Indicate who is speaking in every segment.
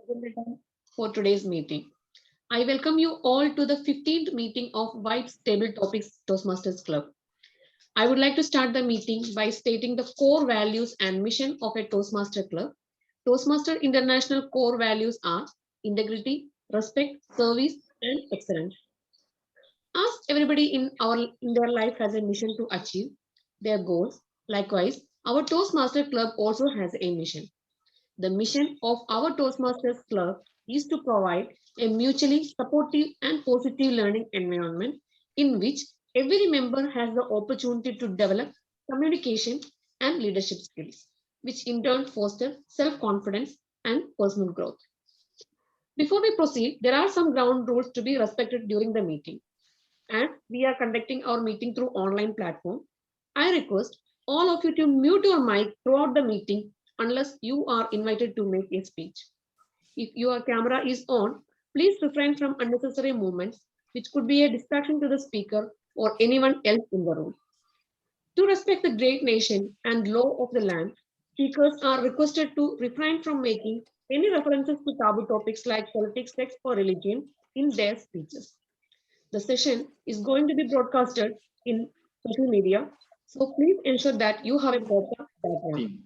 Speaker 1: agenda for today's meeting. I welcome you all to the 15th meeting of White's Table Topics Toastmasters Club. I would like to start the meeting by stating the core values and mission of a Toastmaster Club. Toastmaster International core values are integrity, respect, service, and excellence. As everybody in their life has a mission to achieve their goals, likewise, our Toastmaster Club also has a mission. The mission of our Toastmasters Club is to provide a mutually supportive and positive learning environment in which every member has the opportunity to develop communication and leadership skills, which in turn foster self confidence and personal growth. Before we proceed, there are some ground rules to be respected during the meeting. As we are conducting our meeting through online platform, I request all of you to mute your mic throughout the meeting unless you are invited to make a speech. If your camera is on, please refrain from unnecessary movements, which could be a distraction to the speaker or anyone else in the room. To respect the great nation and law of the land, speakers are requested to refrain from making any references to taboo topics like politics, sex, or religion in their speeches. The session is going to be broadcasted in social media, so please ensure that you have a proper background.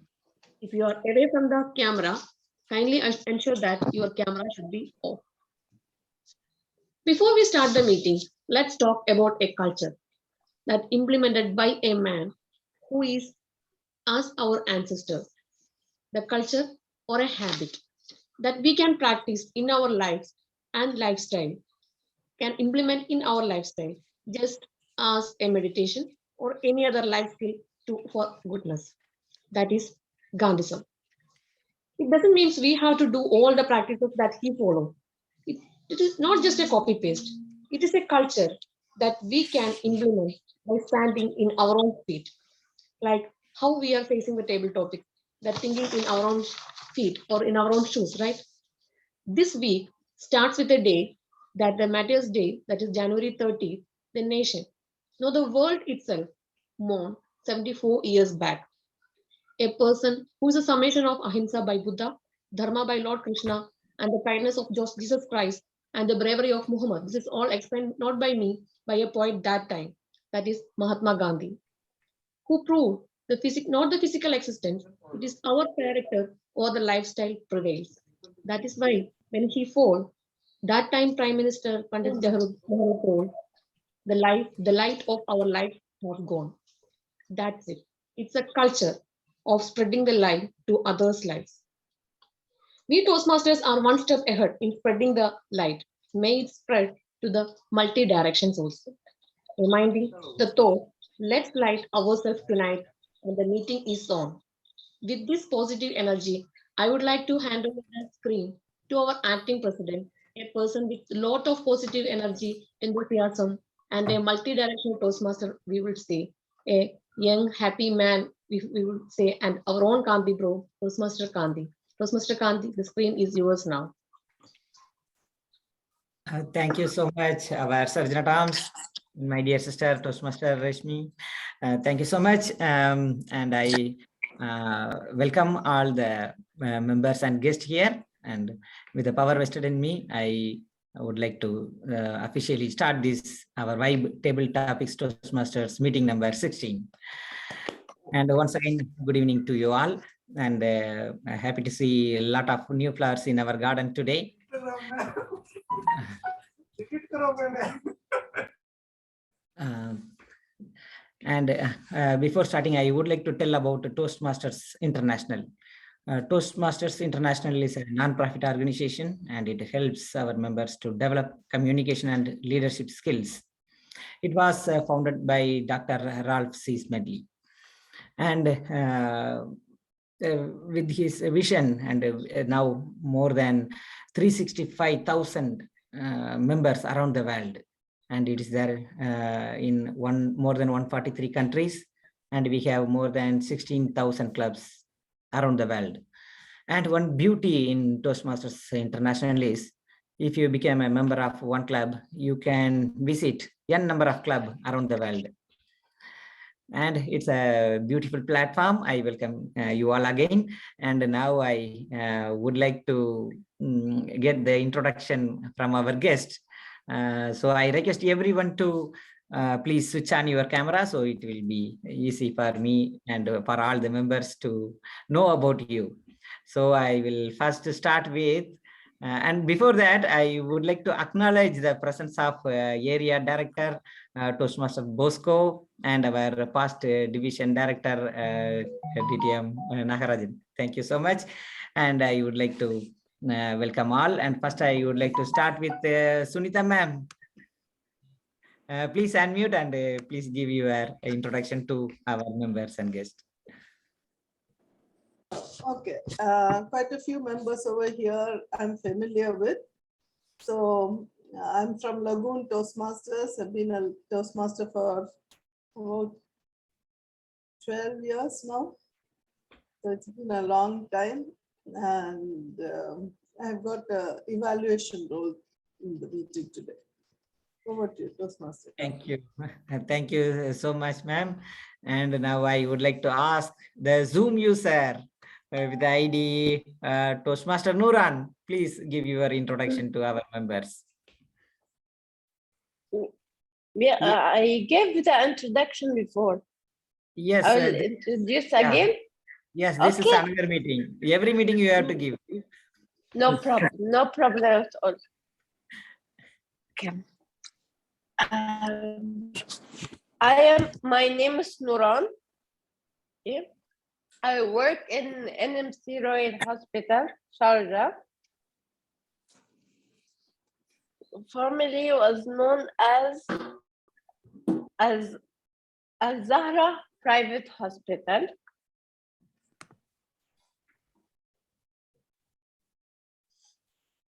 Speaker 1: If you are away from the camera, kindly ensure that your camera should be off. Before we start the meeting, let's talk about a culture that implemented by a man who is as our ancestors. The culture or a habit that we can practice in our lives and lifestyle can implement in our lifestyle just as a meditation or any other life skill for goodness. That is Gandhism. It doesn't mean we have to do all the practices that he followed. It is not just a copy paste. It is a culture that we can implement by standing in our own feet, like how we are facing the table topic, that thinking in our own feet or in our own shoes, right? This week starts with a day that the Matthias Day, that is January 30th, the nation, no, the world itself, mourned 74 years back. A person who is a summation of Ahimsa by Buddha, Dharma by Lord Krishna, and the kindness of Jesus Christ, and the bravery of Muhammad. This is all explained not by me, by a poet that time, that is Mahatma Gandhi, who proved not the physical existence, it is our character or the lifestyle prevails. That is why when he fell, that time Prime Minister Pandit Nehru told, the light of our life has gone. That's it. It's a culture of spreading the light to others' lives. We Toastmasters are one step ahead in spreading the light. May it spread to the multi directions also. Reminding the thought, let's light ourselves tonight when the meeting is on. With this positive energy, I would like to hand over the screen to our acting president, a person with a lot of positive energy, enthusiasm, and a multi-directional Toastmaster, we would say, a young, happy man, we would say, and our own Kanti bro, Toastmaster Kanti. Toastmaster Kanti, the screen is yours now.
Speaker 2: Thank you so much, our Sergeant at Arms, my dear sister Toastmaster Rashmi. Thank you so much, and I welcome all the members and guests here. And with the power vested in me, I would like to officially start this our Vibe Table Topics Toastmasters meeting number 16. And once again, good evening to you all, and happy to see a lot of new flowers in our garden today. Before starting, I would like to tell about Toastmasters International. Toastmasters International is a non-profit organization, and it helps our members to develop communication and leadership skills. It was founded by Dr. Ralph C. Smedley. And with his vision, and now more than 365,000 members around the world, and it is there in more than 143 countries, and we have more than 16,000 clubs around the world. And one beauty in Toastmasters International is, if you become a member of one club, you can visit n number of clubs around the world. and it's a beautiful platform. I welcome you all again. And now I would like to get the introduction from our guest. So I request everyone to please switch on your camera, so it will be easy for me and for all the members to know about you. So I will first start with, and before that, I would like to acknowledge the presence of Area Director Toastmaster Bosco and our past division director, DTM Nagarajan. Thank you so much. And I would like to welcome all. And first, I would like to start with Sunita ma'am. Please unmute and please give your introduction to our members and guests.
Speaker 3: Okay, quite a few members over here I'm familiar with. So I'm from Lagoon Toastmasters. I've been a Toastmaster for about 12 years now. So it's been a long time. And I've got an evaluation role in the meeting today. Over to you, Toastmaster.
Speaker 2: Thank you. Thank you so much, ma'am. And now I would like to ask the Zoom user with the ID Toastmaster Nuran. Please give your introduction to our members.
Speaker 4: Yeah, I gave the introduction before.
Speaker 2: Yes.
Speaker 4: I will introduce again.
Speaker 2: Yes, this is another meeting. Every meeting you have to give.
Speaker 4: No problem. No problem at all. Okay. My name is Nuran. Yeah. I work in NMC Royal Hospital, Sharjah. Formerly was known as Al-Zahra Private Hospital.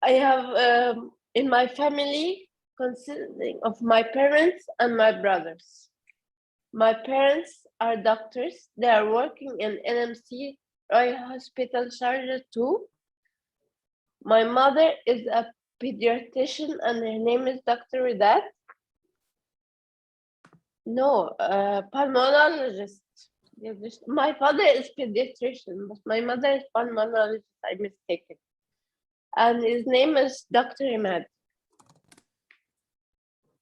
Speaker 4: I have in my family consisting of my parents and my brothers. My parents are doctors. They are working in NMC Royal Hospital, Sharjah too. My mother is a pediatrician and her name is Dr. Ridat. No, pulmonologist. My father is pediatrician, but my mother is pulmonologist. I mistaken. And his name is Dr. Imad.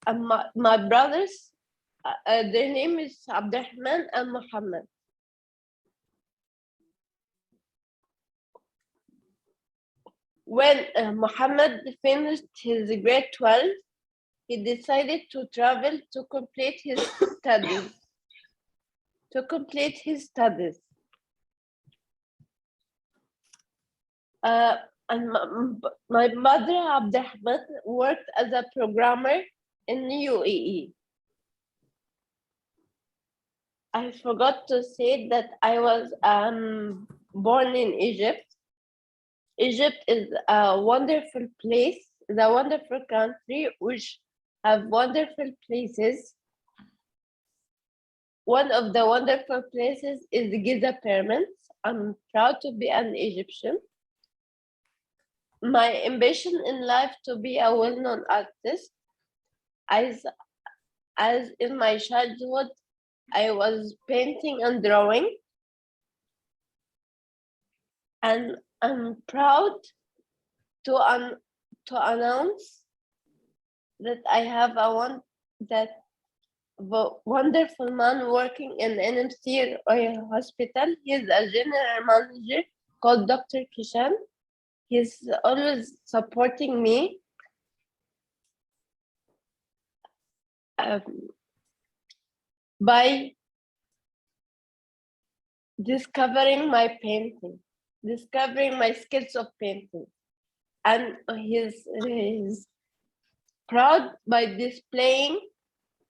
Speaker 4: And my brothers, their name is Abdurrahman and Muhammad. When Muhammad finished his grade 12, he decided to travel to complete his studies. And my mother, Abdurrahman, worked as a programmer in the UAE. I forgot to say that I was born in Egypt. Egypt is a wonderful place, the wonderful country which have wonderful places. One of the wonderful places is the Giza Pyramids. I'm proud to be an Egyptian. My ambition in life to be a well-known artist. As in my childhood, I was painting and drawing. And I'm proud to announce that I have a wonderful man working in NMC Royal Hospital. He's a general manager called Dr. Kishan. He's always supporting me. By discovering my painting, discovering my skills of painting. And he's proud by displaying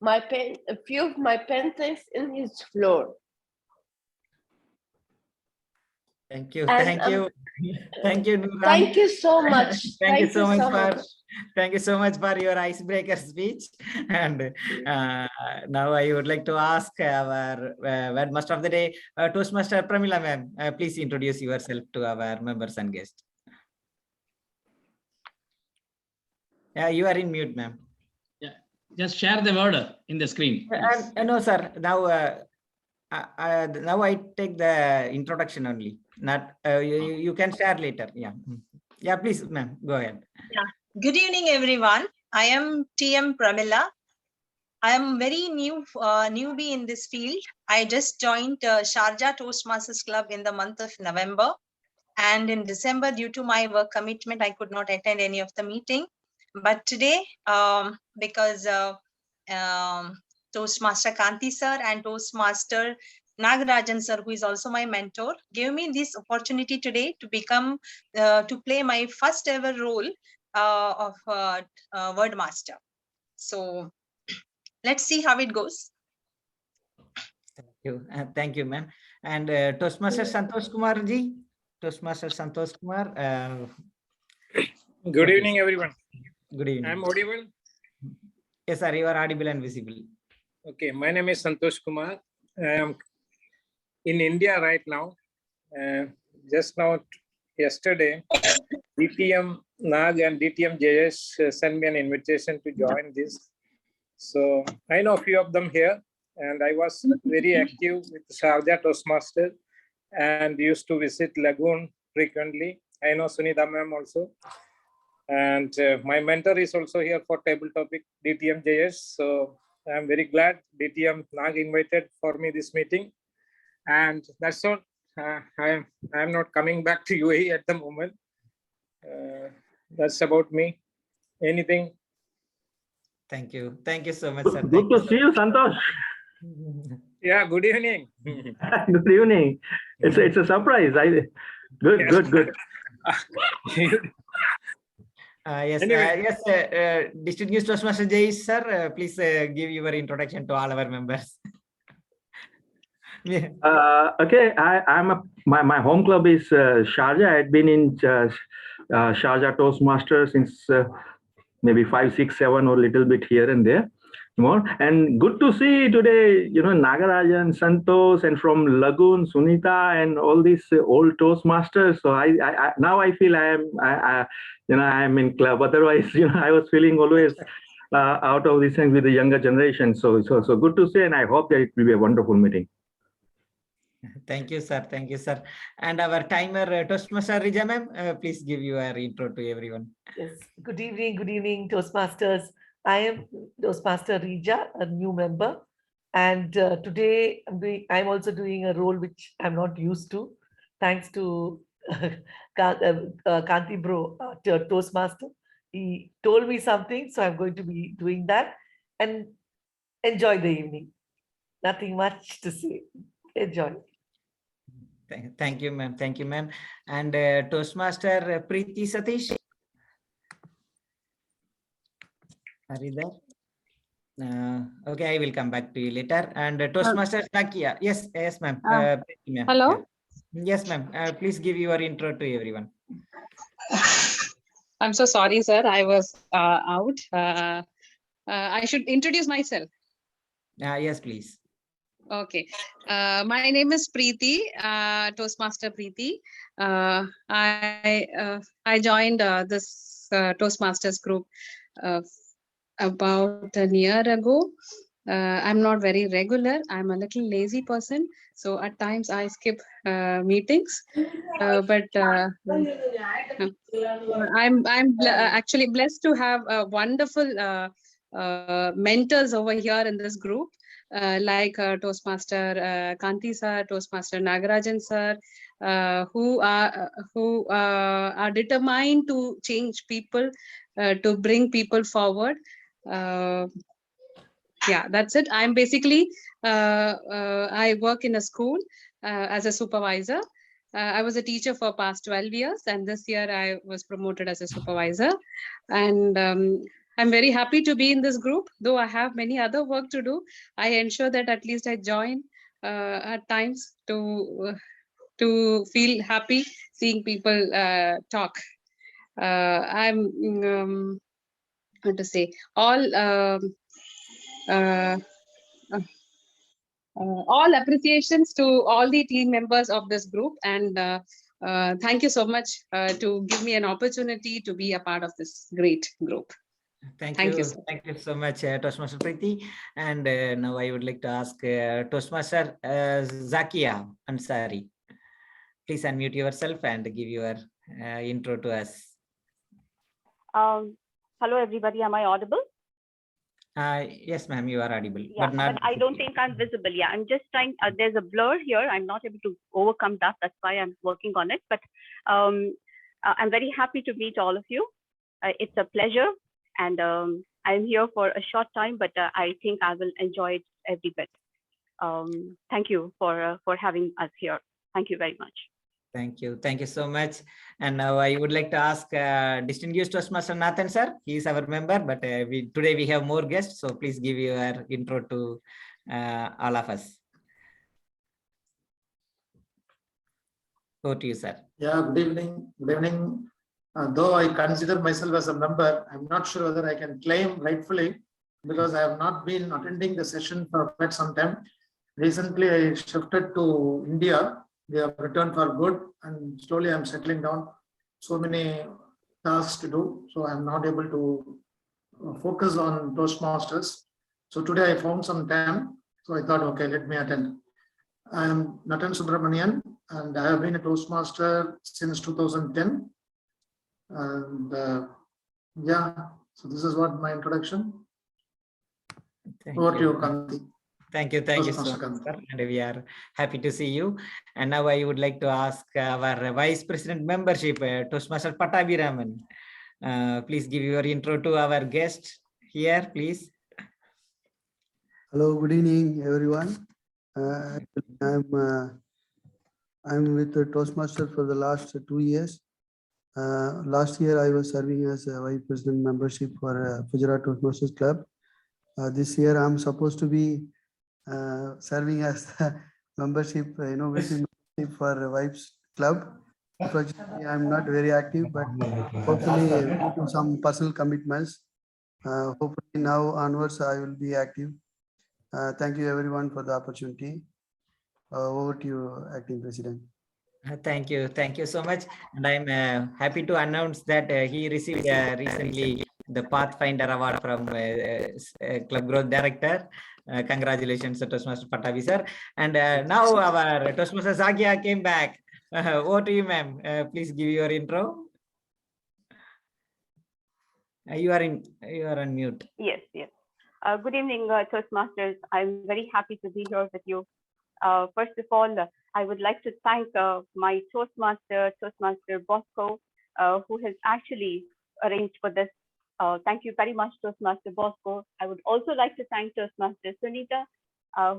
Speaker 4: a few of my paintings in his floor.
Speaker 2: Thank you. Thank you. Thank you, Nuran.
Speaker 4: Thank you so much.
Speaker 2: Thank you so much for your icebreaker speech. And now I would like to ask our wordmaster of the day, Toastmaster Pramila ma'am. Please introduce yourself to our members and guests. Yeah, you are in mute, ma'am.
Speaker 5: Yeah, just share the word in the screen.
Speaker 2: No, sir. Now now I take the introduction only. Not you can share later. Yeah. Yeah, please, ma'am, go ahead.
Speaker 5: Yeah. Good evening, everyone. I am TM Pramila. I am very newbie in this field. I just joined Sharjah Toastmasters Club in the month of November. And in December, due to my work commitment, I could not attend any of the meeting. But today, because Toastmaster Kanti sir and Toastmaster Nagarajan sir, who is also my mentor, gave me this opportunity today to become, to play my first ever role of Word Master. So let's see how it goes.
Speaker 2: Thank you, ma'am. And Toastmaster Santosh Kumar ji, Toastmaster Santosh Kumar.
Speaker 6: Good evening, everyone.
Speaker 2: Good evening.
Speaker 6: I'm audible.
Speaker 2: Yes, sir, you are audible and visible.
Speaker 6: Okay, my name is Santosh Kumar. I am in India right now. Just now, yesterday, DTM Nag and DTM JS sent me an invitation to join this. So I know a few of them here, and I was very active with Sharjah Toastmaster and used to visit Lagoon frequently. I know Sunita ma'am also. And my mentor is also here for table topic DTM JS. So I'm very glad DTM Nag invited for me this meeting. And that's all. I'm not coming back to UAE at the moment. That's about me. Anything?
Speaker 2: Thank you. Thank you so much, sir.
Speaker 7: Good to see you, Santosh.
Speaker 6: Yeah, good evening.
Speaker 7: Good evening. It's a surprise. Good,
Speaker 6: Yes.
Speaker 7: good.
Speaker 2: Yes,
Speaker 6: Anyway.
Speaker 2: yes, distinguished Toastmaster Jay, sir, please give your introduction to all our members. Yeah.
Speaker 7: Okay, my home club is Sharjah. I had been in Sharjah Toastmasters since maybe 5, 6, 7, or a little bit here and there more. And good to see today, Nagarajan, Santosh, and from Lagoon, Sunita, and all these old Toastmasters. So I now I feel I am in club. Otherwise, I was feeling always out of these things with the younger generation. So good to see, and I hope that it will be a wonderful meeting.
Speaker 2: Thank you, sir. Thank you, sir. And our timer, Toastmaster Rija ma'am, please give your intro to everyone.
Speaker 8: Yes, good evening, Toastmasters. I am Toastmaster Rija, a new member, and today I'm also doing a role which I'm not used to, thanks to Kanti bro, Toastmaster. He told me something, so I'm going to be doing that, and enjoy the evening. Nothing much to say. Enjoy.
Speaker 2: Thank you, ma'am. Thank you, ma'am. And Toastmaster Preeti Satish. Are you there? Okay, I will come back to you later. And Toastmaster Zakia. Yes, ma'am.
Speaker 9: Hello.
Speaker 2: Yeah. Yes, ma'am. Please give your intro to everyone.
Speaker 9: I'm so sorry, sir. I was out. I should introduce myself.
Speaker 2: Yes, please.
Speaker 9: Okay. My name is Preeti, Toastmaster Preeti. I joined this Toastmasters group about a year ago. I'm not very regular. I'm a little lazy person. So at times I skip meetings. But I'm actually blessed to have wonderful mentors over here in this group. Like Toastmaster Kanti sir, Toastmaster Nagarajan sir, who are determined to change people, to bring people forward. Yeah, that's it. I'm basically, I work in a school as a supervisor. I was a teacher for past 12 years, and this year I was promoted as a supervisor. And I'm very happy to be in this group, though I have many other work to do. I ensure that at least I join at times to feel happy seeing people talk. I'm what to say, all appreciations to all the team members of this group, and thank you so much to give me an opportunity to be a part of this great group.
Speaker 2: Thank
Speaker 9: Thank you,
Speaker 2: you.
Speaker 9: sir.
Speaker 2: Thank you so much, Toastmaster Preeti. And now I would like to ask Toastmaster Zakia Ansari. Please unmute yourself and give your intro to us.
Speaker 10: Hello, everybody. Am I audible?
Speaker 2: Yes, ma'am, you are audible.
Speaker 10: Yeah, but I don't think I'm visible. Yeah, I'm just trying. There's a blur here. I'm not able to overcome that. That's why I'm working on it. But I'm very happy to meet all of you. It's a pleasure, and I'm here for a short time, but I think I will enjoy it every bit. Thank you for having us here. Thank you very much.
Speaker 2: Thank you. Thank you so much. And now I would like to ask distinguished Toastmaster Nathan, sir. He is our member, but today we have more guests. So please give your intro to all of us. Over to you, sir.
Speaker 11: Yeah, good evening. Good evening. Though I consider myself as a member, I'm not sure whether I can claim rightfully because I have not been attending the session for quite some time. Recently, I shifted to India. We have returned for good, and slowly I'm settling down. So many tasks to do, so I'm not able to focus on Toastmasters. So today I found some time, so I thought, okay, let me attend. I am Natan Subramanian, and I have been a Toastmaster since 2010. And yeah, so this is what my introduction. Over to you, Kanti.
Speaker 2: Thank you so much, sir. And we are happy to see you. And now I would like to ask our Vice President membership, Toastmaster Pattabhiraman. Please give your intro to our guest here, please.
Speaker 12: Hello, good evening, everyone. I'm with the Toastmaster for the last 2 years. Last year, I was serving as a Vice President membership for Gujarat Toastmasters Club. This year, I'm supposed to be serving as the membership, innovative membership for Wives Club. Unfortunately, I'm not very active, but hopefully, due to some personal commitments, hopefully now onwards, I will be active. Thank you, everyone, for the opportunity. Over to you, Acting President.
Speaker 2: Thank you so much. And I'm happy to announce that he received recently the Pathfinder Award from Club Growth Director. Congratulations to Toastmaster Pattabi, sir. And now our Toastmaster Zakia came back. Over to you, ma'am. Please give your intro. You are on mute.
Speaker 10: Yes. Good evening, Toastmasters. I'm very happy to be here with you. First of all, I would like to thank my Toastmaster Bosco, who has actually arranged for this. Thank you very much, Toastmaster Bosco. I would also like to thank Toastmaster Sunita,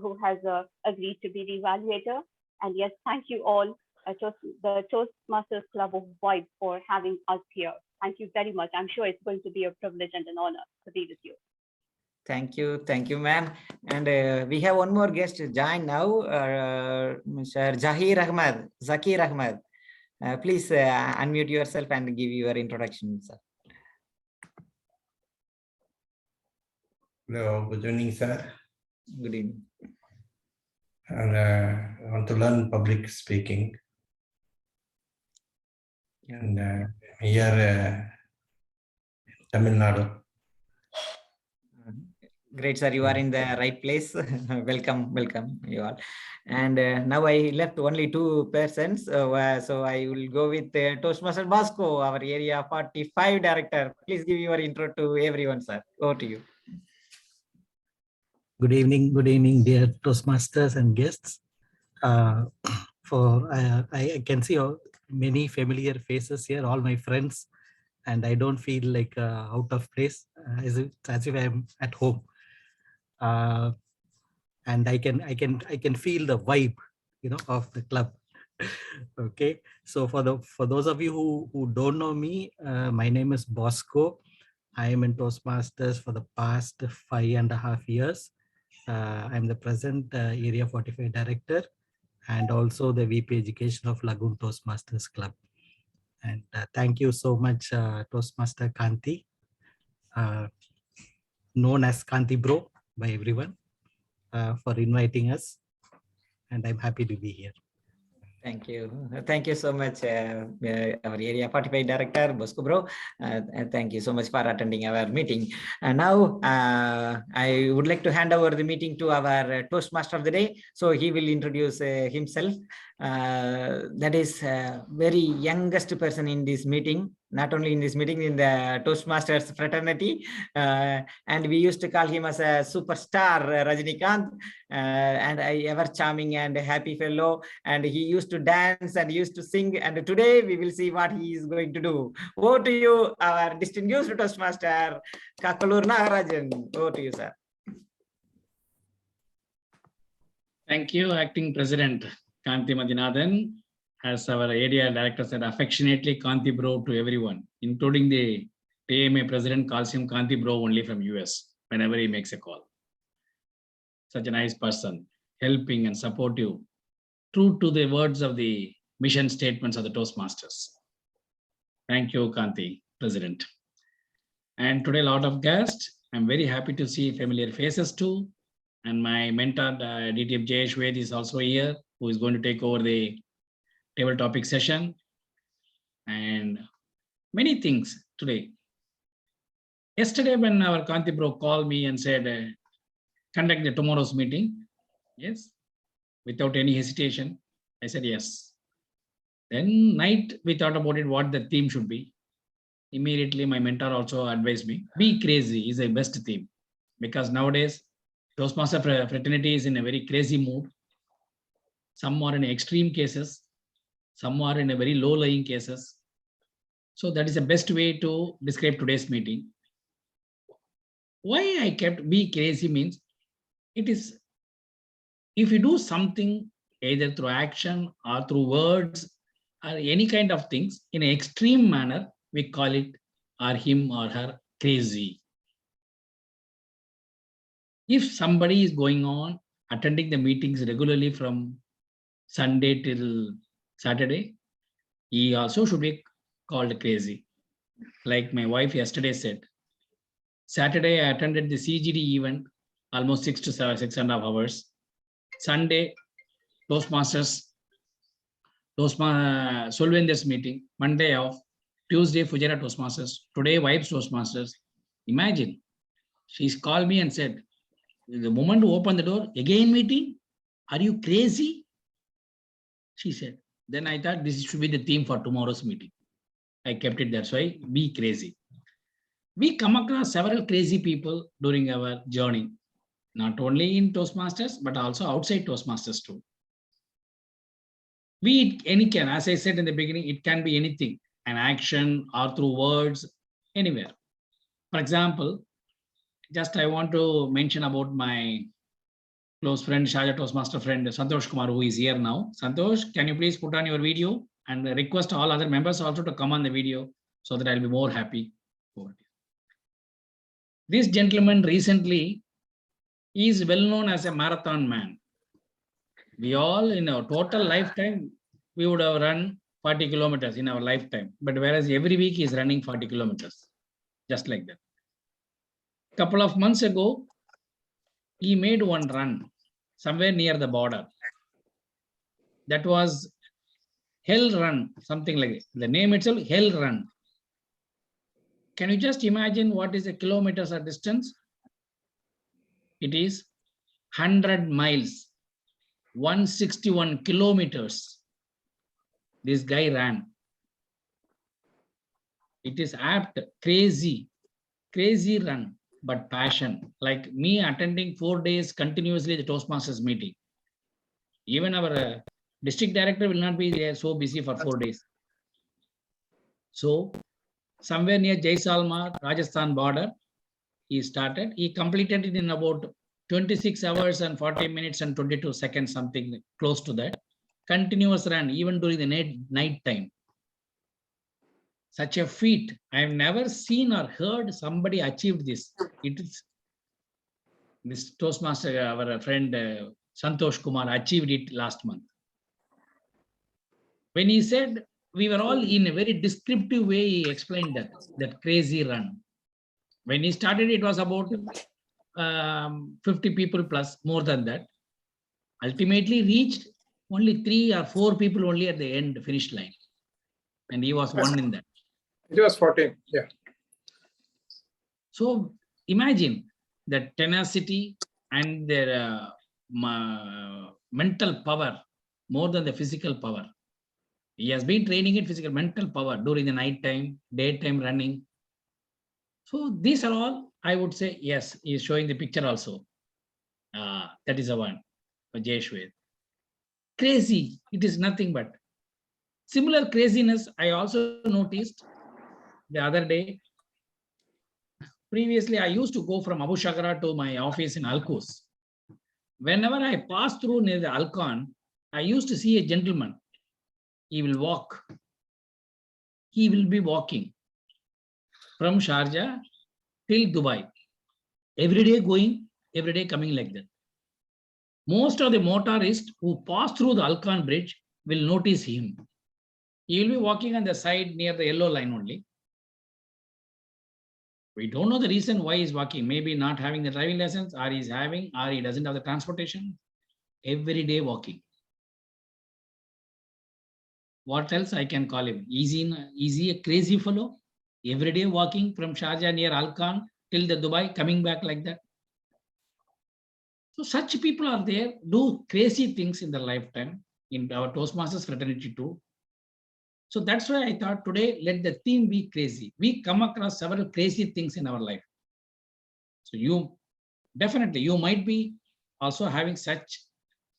Speaker 10: who has agreed to be the evaluator. And yes, thank you all, the Toastmasters Club of Wives, for having us here. Thank you very much. I'm sure it's going to be a privilege and an honor to be with you.
Speaker 2: Thank you, ma'am. And we have one more guest join now, Mr. Zakir Ahmad. Please unmute yourself and give your introduction, sir.
Speaker 13: Hello, good evening, sir.
Speaker 2: Good evening.
Speaker 13: And I want to learn public speaking. And here in Tamil Nadu.
Speaker 2: Great, sir. You are in the right place. Welcome, you all. And now I left only 2 persons. So I will go with Toastmaster Bosco, our Area 45 Director. Please give your intro to everyone, sir. Over to you.
Speaker 14: Good evening, dear Toastmasters and guests. I can see many familiar faces here, all my friends, and I don't feel like out of place. It's as if I'm at home. And I can feel the vibe, of the club. Okay, so for those of you who don't know me, my name is Bosco. I am in Toastmasters for the past 5.5 years. I'm the present Area 45 Director and also the VP Education of Lagoon Toastmasters Club. And thank you so much, Toastmaster Kanti, known as Kanti Bro by everyone, for inviting us. And I'm happy to be here.
Speaker 2: Thank you. Thank you so much, our area 45 director, Bosco bro. Thank you so much for attending our meeting. And now I would like to hand over the meeting to our Toastmaster of the day. So he will introduce himself. That is very youngest person in this meeting, not only in this meeting, in the Toastmasters fraternity. And we used to call him as a superstar, Rajnikant, and ever charming and happy fellow. And he used to dance and used to sing. And today we will see what he is going to do. Over to you, our distinguished Toastmaster, Kakalur Nagarajan. Over to you, sir.
Speaker 15: Thank you, Acting President Kanti Madinathan. As our area director said, affectionately Kanti bro to everyone, including the TMA president calls him Kanti bro only from US whenever he makes a call. Such a nice person, helping and supportive, true to the words of the mission statements of the Toastmasters. Thank you, Kanti, President. And today, a lot of guests. I'm very happy to see familiar faces too. And my mentor, DTF Jayesh Ved, is also here, who is going to take over the table topic session. And many things today. Yesterday, when our Kanti bro called me and said, conduct the tomorrow's meeting, yes, without any hesitation, I said yes. Then night, we thought about it, what the theme should be. Immediately, my mentor also advised me, be crazy is the best theme. Because nowadays, Toastmaster fraternity is in a very crazy mood. Some are in extreme cases. Some are in a very low-lying cases. So that is the best way to describe today's meeting. Why I kept be crazy means, it is, if you do something either through action or through words or any kind of things in an extreme manner, we call it or him or her crazy. If somebody is going on attending the meetings regularly from Sunday till Saturday, he also should be called crazy. Like my wife yesterday said, Saturday I attended the CGD event almost 6 to 6.5 hours. Sunday, Toastmasters, Solvenders meeting, Monday off, Tuesday, Fujairah Toastmasters, today, Wives Toastmasters. Imagine, she's called me and said, the moment to open the door, again meeting, are you crazy? She said. Then I thought this should be the theme for tomorrow's meeting. I kept it that way, be crazy. We come across several crazy people during our journey, not only in Toastmasters, but also outside Toastmasters too. Be it any can, as I said in the beginning, it can be anything, an action or through words, anywhere. For example, just I want to mention about my close friend, Sharjah Toastmaster friend, Santosh Kumar, who is here now. Santosh, can you please put on your video and request all other members also to come on the video so that I'll be more happy. This gentleman recently is well known as a marathon man. We all in our total lifetime, we would have run 40 kilometers in our lifetime. But whereas every week he is running 40 kilometers, just like that. Couple of months ago, he made one run somewhere near the border. That was Hell Run, something like it. The name itself, Hell Run. Can you just imagine what is the kilometers or distance? It is 100 miles, 161 kilometers. This guy ran. It is apt, crazy run, but passion. Like me attending 4 days continuously the Toastmasters meeting. Even our district director will not be there so busy for 4 days. So somewhere near Jaisalmer, Rajasthan border, he started. He completed it in about 26 hours and 40 minutes and 22 seconds, something close to that. Continuous run, even during the night time. Such a feat. I have never seen or heard somebody achieve this. It is this Toastmaster, our friend Santosh Kumar achieved it last month. When he said, we were all in a very descriptive way, he explained that crazy run. When he started, it was about 50 people plus, more than that. Ultimately reached only 3 or 4 people only at the end finish line. And he was one in that.
Speaker 6: It was 14. Yeah.
Speaker 15: So imagine the tenacity and their mental power more than the physical power. He has been training in physical mental power during the night time, daytime running. So these are all, I would say, yes, he is showing the picture also. That is the one for Jeshwet. Crazy, it is nothing but. Similar craziness, I also noticed the other day. Previously, I used to go from Abu Shakra to my office in Alcos. Whenever I pass through near the Alcon, I used to see a gentleman. He will walk. He will be walking from Sharjah till Dubai. Every day going, every day coming like that. Most of the motorists who pass through the Alcon bridge will notice him. He will be walking on the side near the yellow line only. We don't know the reason why he's walking. Maybe not having the driving license, or he's having, or he doesn't have the transportation. Every day walking. What else I can call him? Easy a crazy fellow. Every day walking from Sharjah near Alcon till the Dubai, coming back like that. So such people are there, do crazy things in their lifetime, in our Toastmasters fraternity too. So that's why I thought today, let the theme be crazy. We come across several crazy things in our life. So you definitely, you might be also having such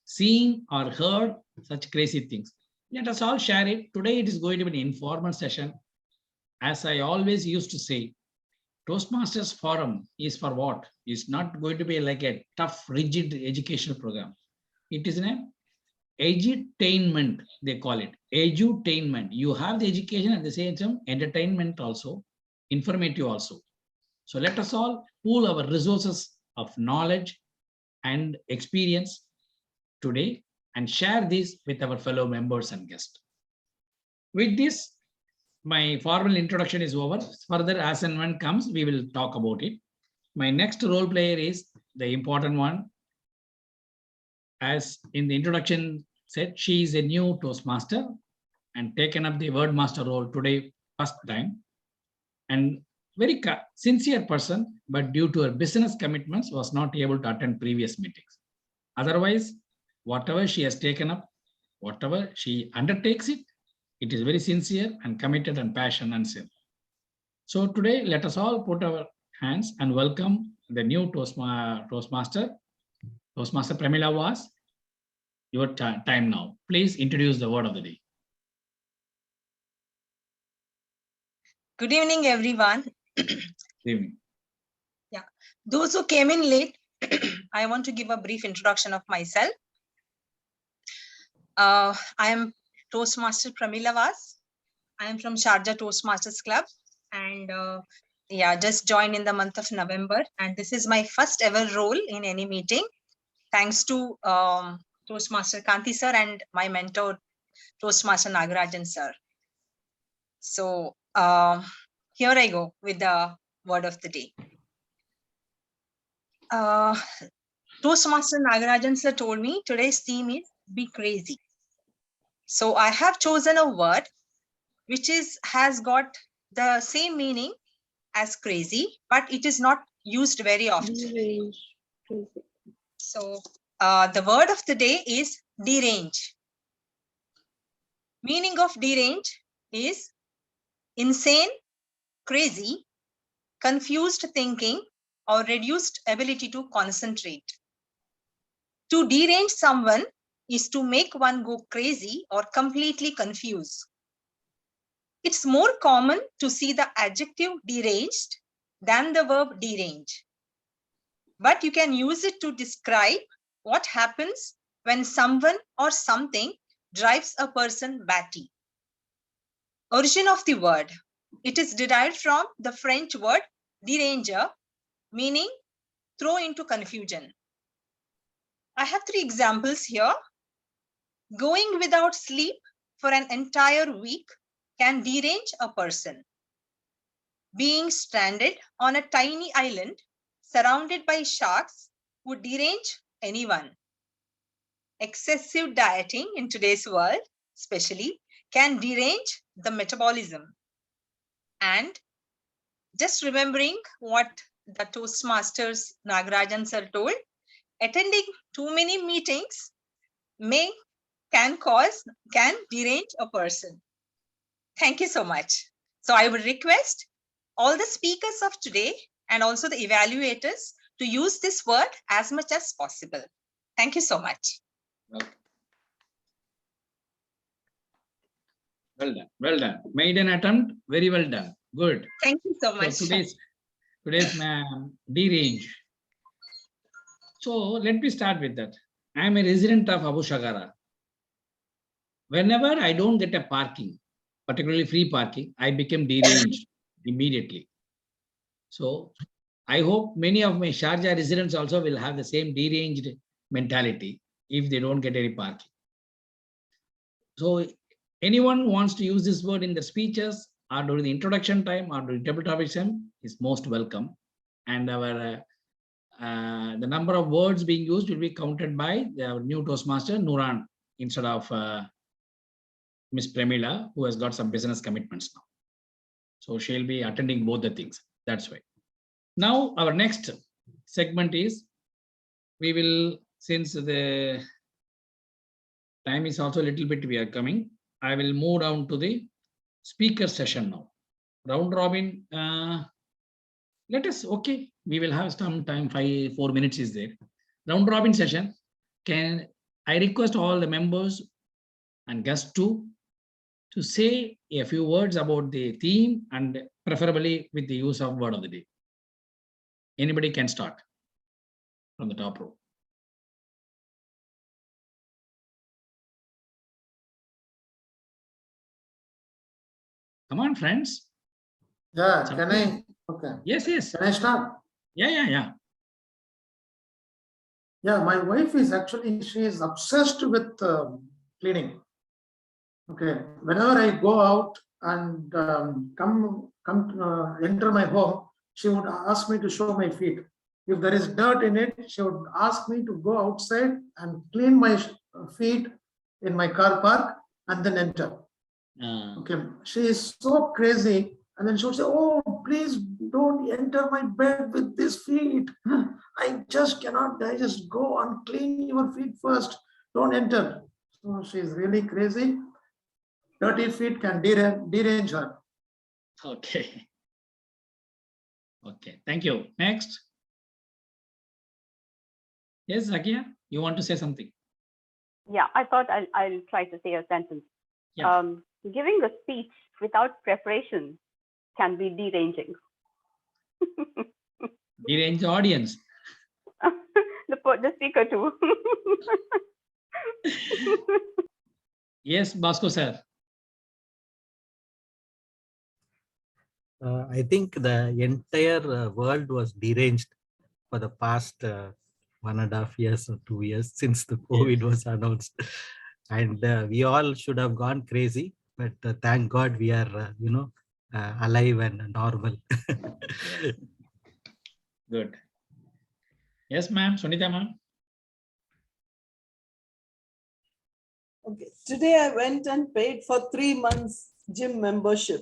Speaker 15: seen or heard such crazy things. Let us all share it. Today it is going to be an informal session. As I always used to say, Toastmasters Forum is for what? It's not going to be like a tough, rigid educational program. It is an edutainment, they call it. Edutainment. You have the education at the same time, entertainment also, informative also. So let us all pool our resources of knowledge and experience today and share this with our fellow members and guests. With this, my formal introduction is over. Further, as and when comes, we will talk about it. My next role player is the important one. As in the introduction said, she is a new Toastmaster and taken up the word master role today, first time. And very sincere person, but due to her business commitments, was not able to attend previous meetings. Otherwise, whatever she has taken up, whatever she undertakes it, it is very sincere and committed and passion and sin. So today, let us all put our hands and welcome the new Toastmaster. Toastmaster Pramila was your time now. Please introduce the word of the day.
Speaker 5: Good evening, everyone.
Speaker 15: Good evening.
Speaker 5: Yeah, those who came in late, I want to give a brief introduction of myself. I am Toastmaster Pramila Vas. I am from Sharjah Toastmasters Club, and yeah, just joined in the month of November. And this is my first ever role in any meeting, thanks to Toastmaster Kanti sir and my mentor, Toastmaster Nagarajan sir. So here I go with the word of the day. Toastmaster Nagarajan sir told me today's theme is be crazy. So I have chosen a word which has got the same meaning as crazy, but it is not used very often. So the word of the day is derange. Meaning of derange is insane, crazy, confused thinking, or reduced ability to concentrate. To derange someone is to make one go crazy or completely confused. It's more common to see the adjective deranged than the verb derange. But you can use it to describe what happens when someone or something drives a person batty. Origin of the word. It is derived from the French word déranger, meaning throw into confusion. I have 3 examples here. Going without sleep for an entire week can derange a person. Being stranded on a tiny island surrounded by sharks would derange anyone. excessive dieting in today's world, especially, can derange the metabolism. And just remembering what the Toastmasters Nagarajan sir told, attending too many meetings can derange a person. Thank you so much. So I would request all the speakers of today and also the evaluators to use this word as much as possible. Thank you so much.
Speaker 15: Well done. Well done. Maiden attempt. Very well done. Good.
Speaker 5: Thank you so much.
Speaker 15: So today's derange. So let me start with that. I am a resident of Abu Shagara. Whenever I don't get a parking, particularly free parking, I become deranged immediately. So I hope many of my Sharjah residents also will have the same deranged mentality if they don't get any parking. So anyone wants to use this word in the speeches or during the introduction time or during table topic time is most welcome. And our the number of words being used will be counted by our new Toastmaster Nuran instead of Miss Premila, who has got some business commitments now. So she'll be attending both the things. That's why. Now our next segment is, we will, since the time is also a little bit we are coming, I will move down to the speaker session now. Round robin, let us, okay, we will have some time, 4 minutes is there. Round robin session, I request all the members and guests to say a few words about the theme and preferably with the use of word of the day. Anybody can start from the top row. Come on, friends.
Speaker 11: Yeah, can I? Okay.
Speaker 15: Yes, yes.
Speaker 11: Can I start?
Speaker 15: Yeah.
Speaker 11: Yeah, my wife is actually, she is obsessed with cleaning. Okay, whenever I go out and enter my home, she would ask me to show my feet. If there is dirt in it, she would ask me to go outside and clean my feet in my car park and then enter. Okay, she is so crazy. And then she would say, oh, please don't enter my bed with these feet. I just cannot, I just go and clean your feet first. Don't enter. So she's really crazy. Dirty feet can derange her.
Speaker 15: Okay. Okay, thank you. Next. Yes, Zakia, you want to say something?
Speaker 10: Yeah, I thought I'll try to say a sentence.
Speaker 15: Yeah.
Speaker 10: Giving a speech without preparation can be deranging.
Speaker 15: Derange the audience.
Speaker 10: The speaker too.
Speaker 15: Yes, Bosco sir.
Speaker 14: I think the entire world was deranged for the past 1.5 years or 2 years since the COVID was announced. And we all should have gone crazy, but thank God we are, alive and normal.
Speaker 15: Good. Yes, ma'am. Sunita, ma'am.
Speaker 3: Okay, today I went and paid for 3 months gym membership.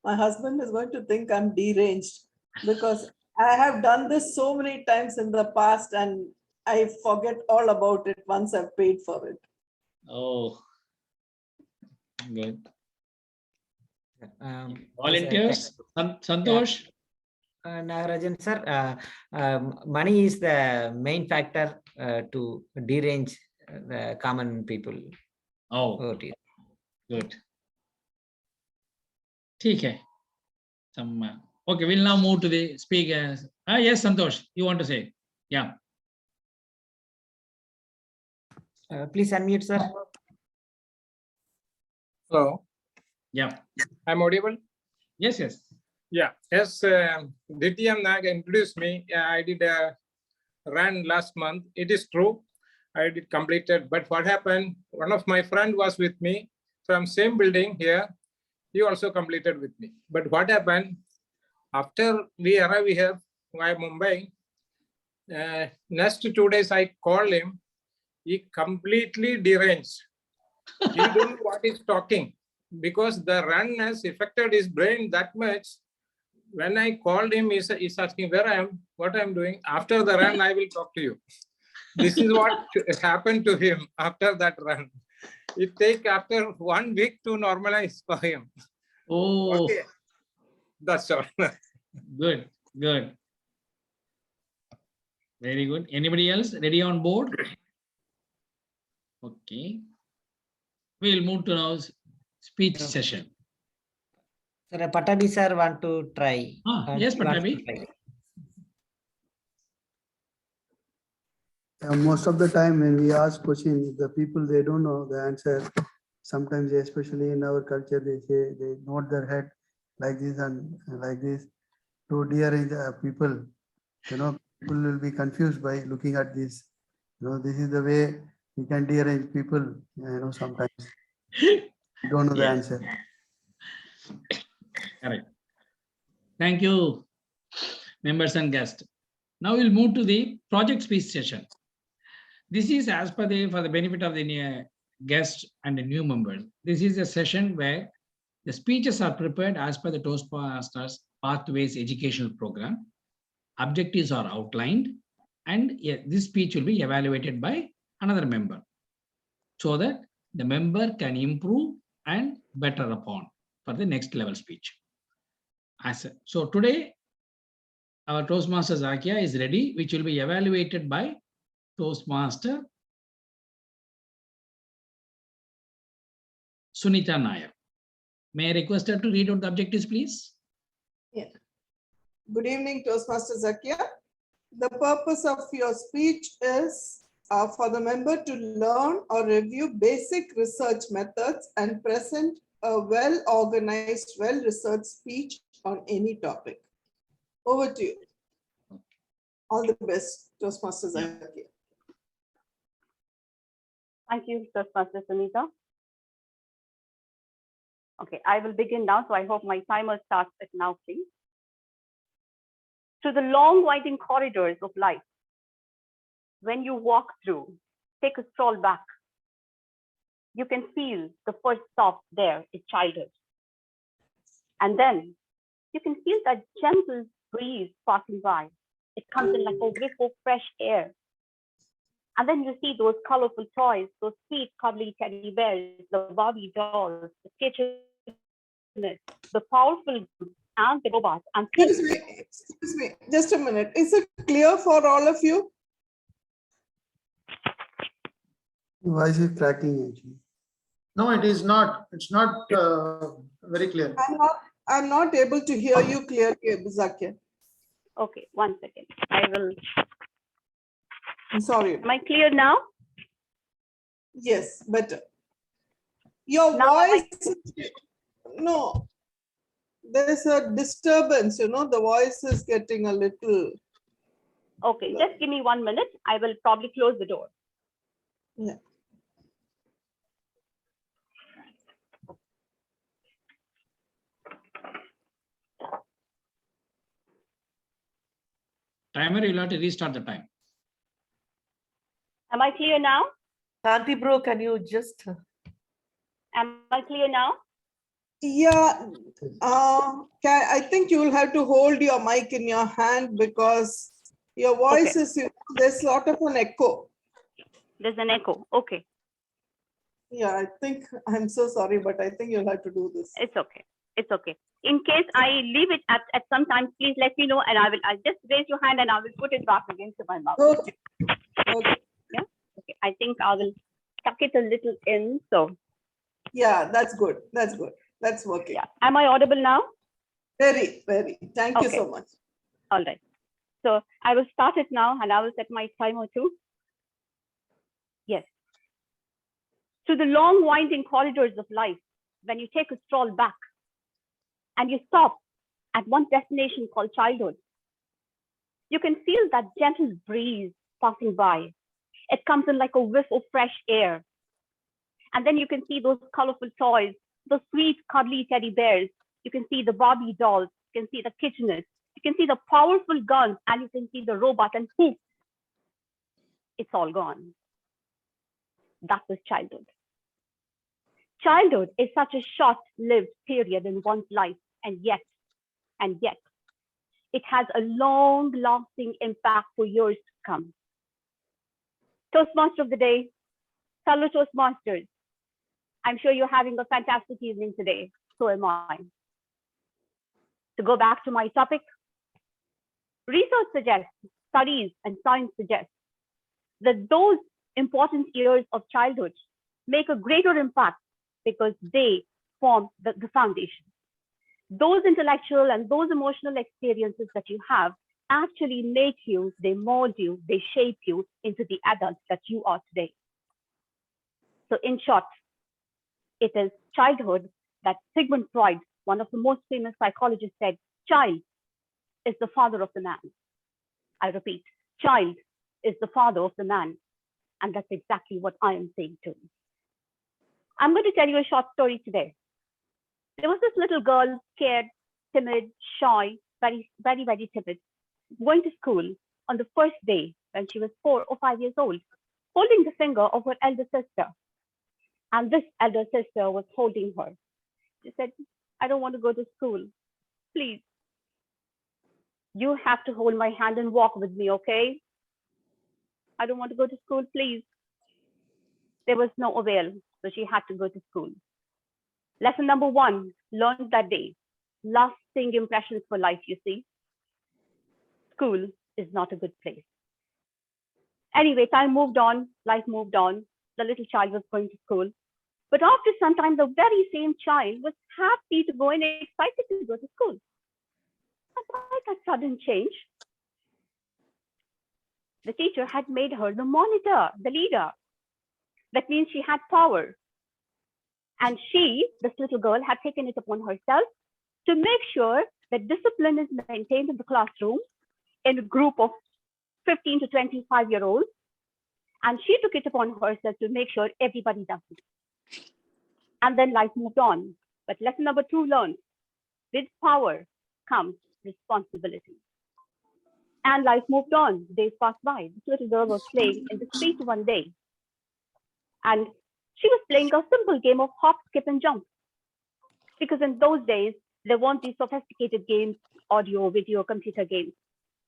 Speaker 3: My husband is going to think I'm deranged because I have done this so many times in the past and I forget all about it once I've paid for it.
Speaker 15: Oh, good. Volunteers, Santosh.
Speaker 2: Nagarajan sir, money is the main factor to derange the common people.
Speaker 15: Oh, good. Okay. Okay, we'll now move to the speakers. Yes, Santosh, you want to say? Yeah.
Speaker 2: Please unmute, sir.
Speaker 6: Hello.
Speaker 15: Yeah.
Speaker 6: I'm audible?
Speaker 15: Yes, yes.
Speaker 6: Yeah. Yes, DTM Nag introduced me. I did a run last month. It is true. I did completed. But what happened? One of my friend was with me from same building here. He also completed with me. But what happened? After we arrived here, via Mumbai, next 2 days I called him. he completely deranged. He don't know what he's talking because the run has affected his brain that much. When I called him, he's asking where I am, what I'm doing. After the run, I will talk to you. This is what happened to him after that run. It take after 1 week to normalize for him.
Speaker 15: Oh,
Speaker 6: Okay, that's all.
Speaker 15: good, good. Very good. Anybody else ready on board? Okay. We'll move to now speech session.
Speaker 2: Sir, Patabi sir want to try.
Speaker 15: Yes,
Speaker 2: He wants to
Speaker 15: Patabi.
Speaker 2: try.
Speaker 12: Most of the time when we ask questions, the people, they don't know the answer. Sometimes, especially in our culture, they say, they nod their head like this and like this to dearrange people. People will be confused by looking at this. This is the way we can dearrange people, sometimes. Don't know the answer.
Speaker 15: Correct. Thank you, members and guests. Now we'll move to the project speech session. This is as per for the benefit of the guests and the new members. This is a session where the speeches are prepared as per the Toastmasters Pathways Educational Program. Objectives are outlined, and this speech will be evaluated by another member so that the member can improve and better upon for the next level speech. So today, our Toastmasters Akia is ready, which will be evaluated by Toastmaster Sunita Nair. May I request her to read out the objectives, please?
Speaker 3: Yeah. Good evening, Toastmaster Zakia. The purpose of your speech is for the member to learn or review basic research methods and present a well-organized, well-researched speech on any topic. Over to you. All the best, Toastmaster Zakia.
Speaker 10: Thank you, Toastmaster Sunita. Okay, I will begin now, so I hope my timer starts at now, please. Through the long, winding corridors of life, when you walk through, take a stroll back. You can feel the first stop there is childhood. And then you can feel that gentle breeze passing by. It comes in like a whiff of fresh air. And then you see those colorful toys, those sweet, cuddly teddy bears, the Barbie dolls, the kitchen, the powerful and the robots. And
Speaker 3: Excuse me, just a minute. Is it clear for all of you?
Speaker 12: Why is it cracking actually?
Speaker 11: No, it is not. It's not very clear.
Speaker 3: I'm not able to hear you clearly, Zakia.
Speaker 10: Okay, 1 second. I will.
Speaker 3: I'm sorry.
Speaker 10: Am I clear now?
Speaker 3: Yes, better. Your voice, no, there's a disturbance, the voice is getting a little.
Speaker 10: Okay, just give me 1 minute. I will probably close the door.
Speaker 3: Yeah.
Speaker 15: Timer, you'll have to restart the time.
Speaker 10: Am I clear now?
Speaker 8: Kanti bro, can you just?
Speaker 10: Am I clear now?
Speaker 3: Yeah, I think you will have to hold your mic in your hand because your voice is, there's a lot of an echo.
Speaker 10: There's an echo. Okay.
Speaker 3: Yeah, I think, I'm so sorry, but I think you'll have to do this.
Speaker 10: It's okay. It's okay. In case I leave it at some time, please let me know and I'll just raise your hand and I will put it back against my mouth.
Speaker 3: Okay. Okay.
Speaker 10: Yeah. Okay. I think I will tuck it a little in. So.
Speaker 3: Yeah, that's good. That's good. That's working.
Speaker 10: Yeah. Am I audible now?
Speaker 3: Very, very. Thank you so much.
Speaker 10: All right. So I will start it now and I will set my timer too. Yes. Through the long winding corridors of life, when you take a stroll back and you stop at one destination called childhood, you can feel that gentle breeze passing by. It comes in like a whiff of fresh air. And then you can see those colorful toys, the sweet, cuddly teddy bears. You can see the Barbie dolls. You can see the kitchenettes. You can see the powerful guns, and you can see the robot and poof, it's all gone. That was childhood. Childhood is such a short-lived period in one's life, and yet, it has a long-lasting impact for years to come. Toastmaster of the day, fellow Toastmasters, I'm sure you're having a fantastic evening today. So am I. To go back to my topic, research suggests, studies and science suggest that those important years of childhood make a greater impact because they form the foundation. Those intellectual and those emotional experiences that you have actually make you, they mold you, they shape you into the adult that you are today. So in short, it is childhood that Sigmund Freud, one of the most famous psychologists, said, child is the father of the man. I repeat, child is the father of the man. And that's exactly what I am saying too. I'm going to tell you a short story today. There was this little girl, scared, timid, shy, very timid, going to school on the first day when she was 4 or 5 years old, holding the finger of her elder sister. And this elder sister was holding her. She said, I don't want to go to school. Please. You have to hold my hand and walk with me, okay? I don't want to go to school, please. There was no avail, so she had to go to school. Lesson number 1, learned that day. Lasting impressions for life, you see. School is not a good place. Anyway, time moved on, life moved on. The little child was going to school. But after some time, the very same child was happy to go and excited to go to school. Why that sudden change? The teacher had made her the monitor, the leader. That means she had power. And she, this little girl, had taken it upon herself to make sure that discipline is maintained in the classroom in a group of 15 to 25-year-olds. And she took it upon herself to make sure everybody does it. And then life moved on. But lesson number 2 learned, with power comes responsibility. And life moved on. Days passed by. This little girl was playing in the street one day. And she was playing a simple game of hop, skip, and jump. Because in those days, there weren't these sophisticated games, audio, video, computer games.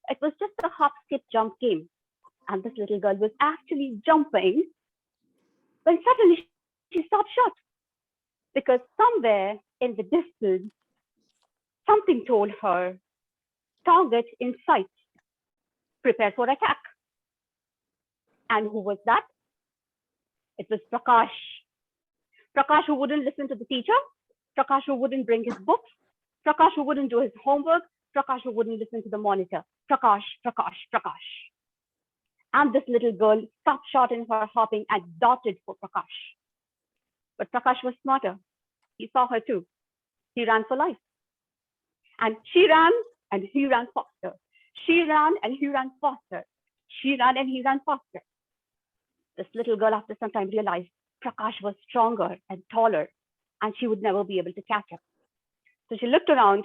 Speaker 10: It was just a hop, skip, jump game. And this little girl was actually jumping when suddenly she stopped short. Because somewhere in the distance, something told her, target in sight, prepare for attack. And who was that? It was Prakash. Prakash who wouldn't listen to the teacher, Prakash who wouldn't bring his books, Prakash who wouldn't do his homework, Prakash who wouldn't listen to the monitor. Prakash. And this little girl stopped short in her hopping and darted for Prakash. But Prakash was smarter. He saw her too. He ran for life. And she ran and he ran faster. She ran and he ran faster. She ran and he ran faster. This little girl after some time realized Prakash was stronger and taller and she would never be able to catch up. So she looked around,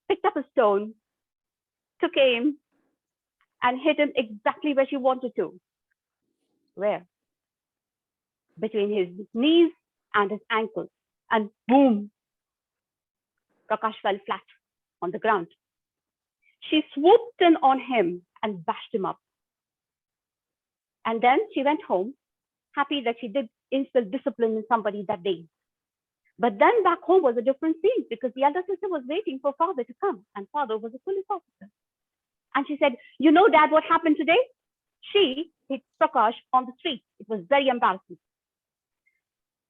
Speaker 10: picked up a stone, took aim, and hit him exactly where she wanted to. Where? Between his knees and his ankles. And boom, Prakash fell flat on the ground. She swooped in on him and bashed him up. And then she went home, happy that she did instill discipline in somebody that day. But then back home was a different scene because the elder sister was waiting for father to come, and father was a police officer. And she said, you know, Dad, what happened today? She hit Prakash on the street. It was very embarrassing.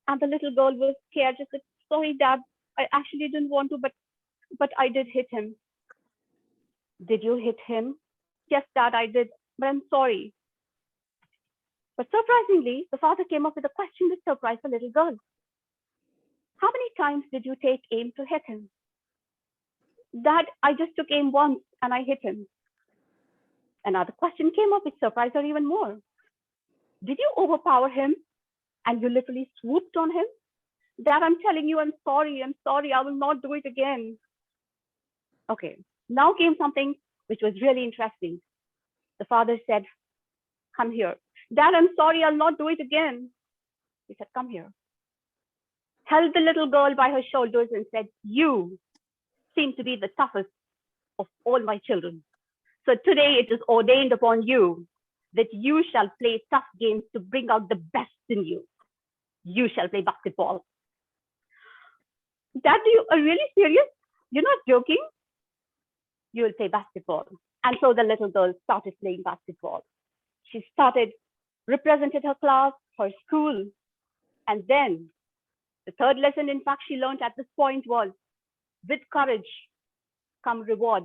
Speaker 10: And the little girl was scared. She said, sorry, Dad, I actually didn't want to, but I did hit him. Did you hit him? Yes, Dad, I did, but I'm sorry. But surprisingly, the father came up with a question that surprised the little girl. How many times did you take aim to hit him? Dad, I just took aim once and I hit him. Another question came up which surprised her even more. Did you overpower him and you literally swooped on him? Dad, I'm telling you, I'm sorry, I will not do it again. Okay, now came something which was really interesting. The father said, come here. Dad, I'm sorry, I'll not do it again. He said, come here. Held the little girl by her shoulders and said, you seem to be the toughest of all my children. So today it is ordained upon you that you shall play tough games to bring out the best in you. You shall play basketball. Dad, you are really serious? You're not joking? You will play basketball. And so the little girl started playing basketball. She represented her class, her school. And then the third lesson, in fact, she learned at this point was, with courage come reward.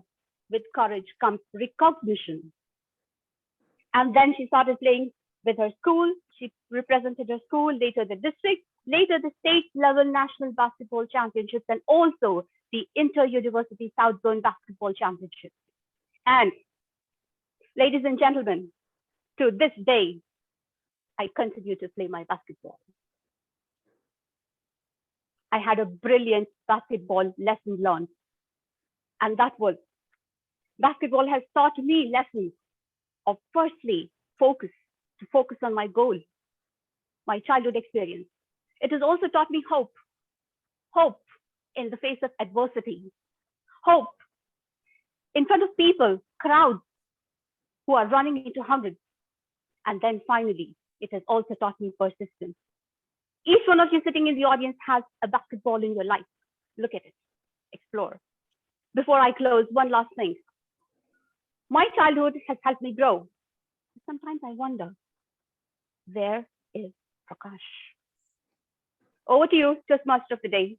Speaker 10: With courage comes recognition. And then she started playing with her school. She represented her school, later the district, later the state level national basketball championships, and also the inter-university South Zone basketball championships. And ladies and gentlemen, to this day, I continue to play my basketball. I had a brilliant basketball lesson learned. And that was, basketball has taught me lessons of firstly, focus on my goal, my childhood experience. It has also taught me hope in the face of adversity, hope in front of people, crowds who are running into hundreds. And then finally, it has also taught me persistence. Each one of you sitting in the audience has a basketball in your life. Look at it, explore. Before I close, one last thing. My childhood has helped me grow. Sometimes I wonder, where is Prakash? Over to you, Toastmaster of the day.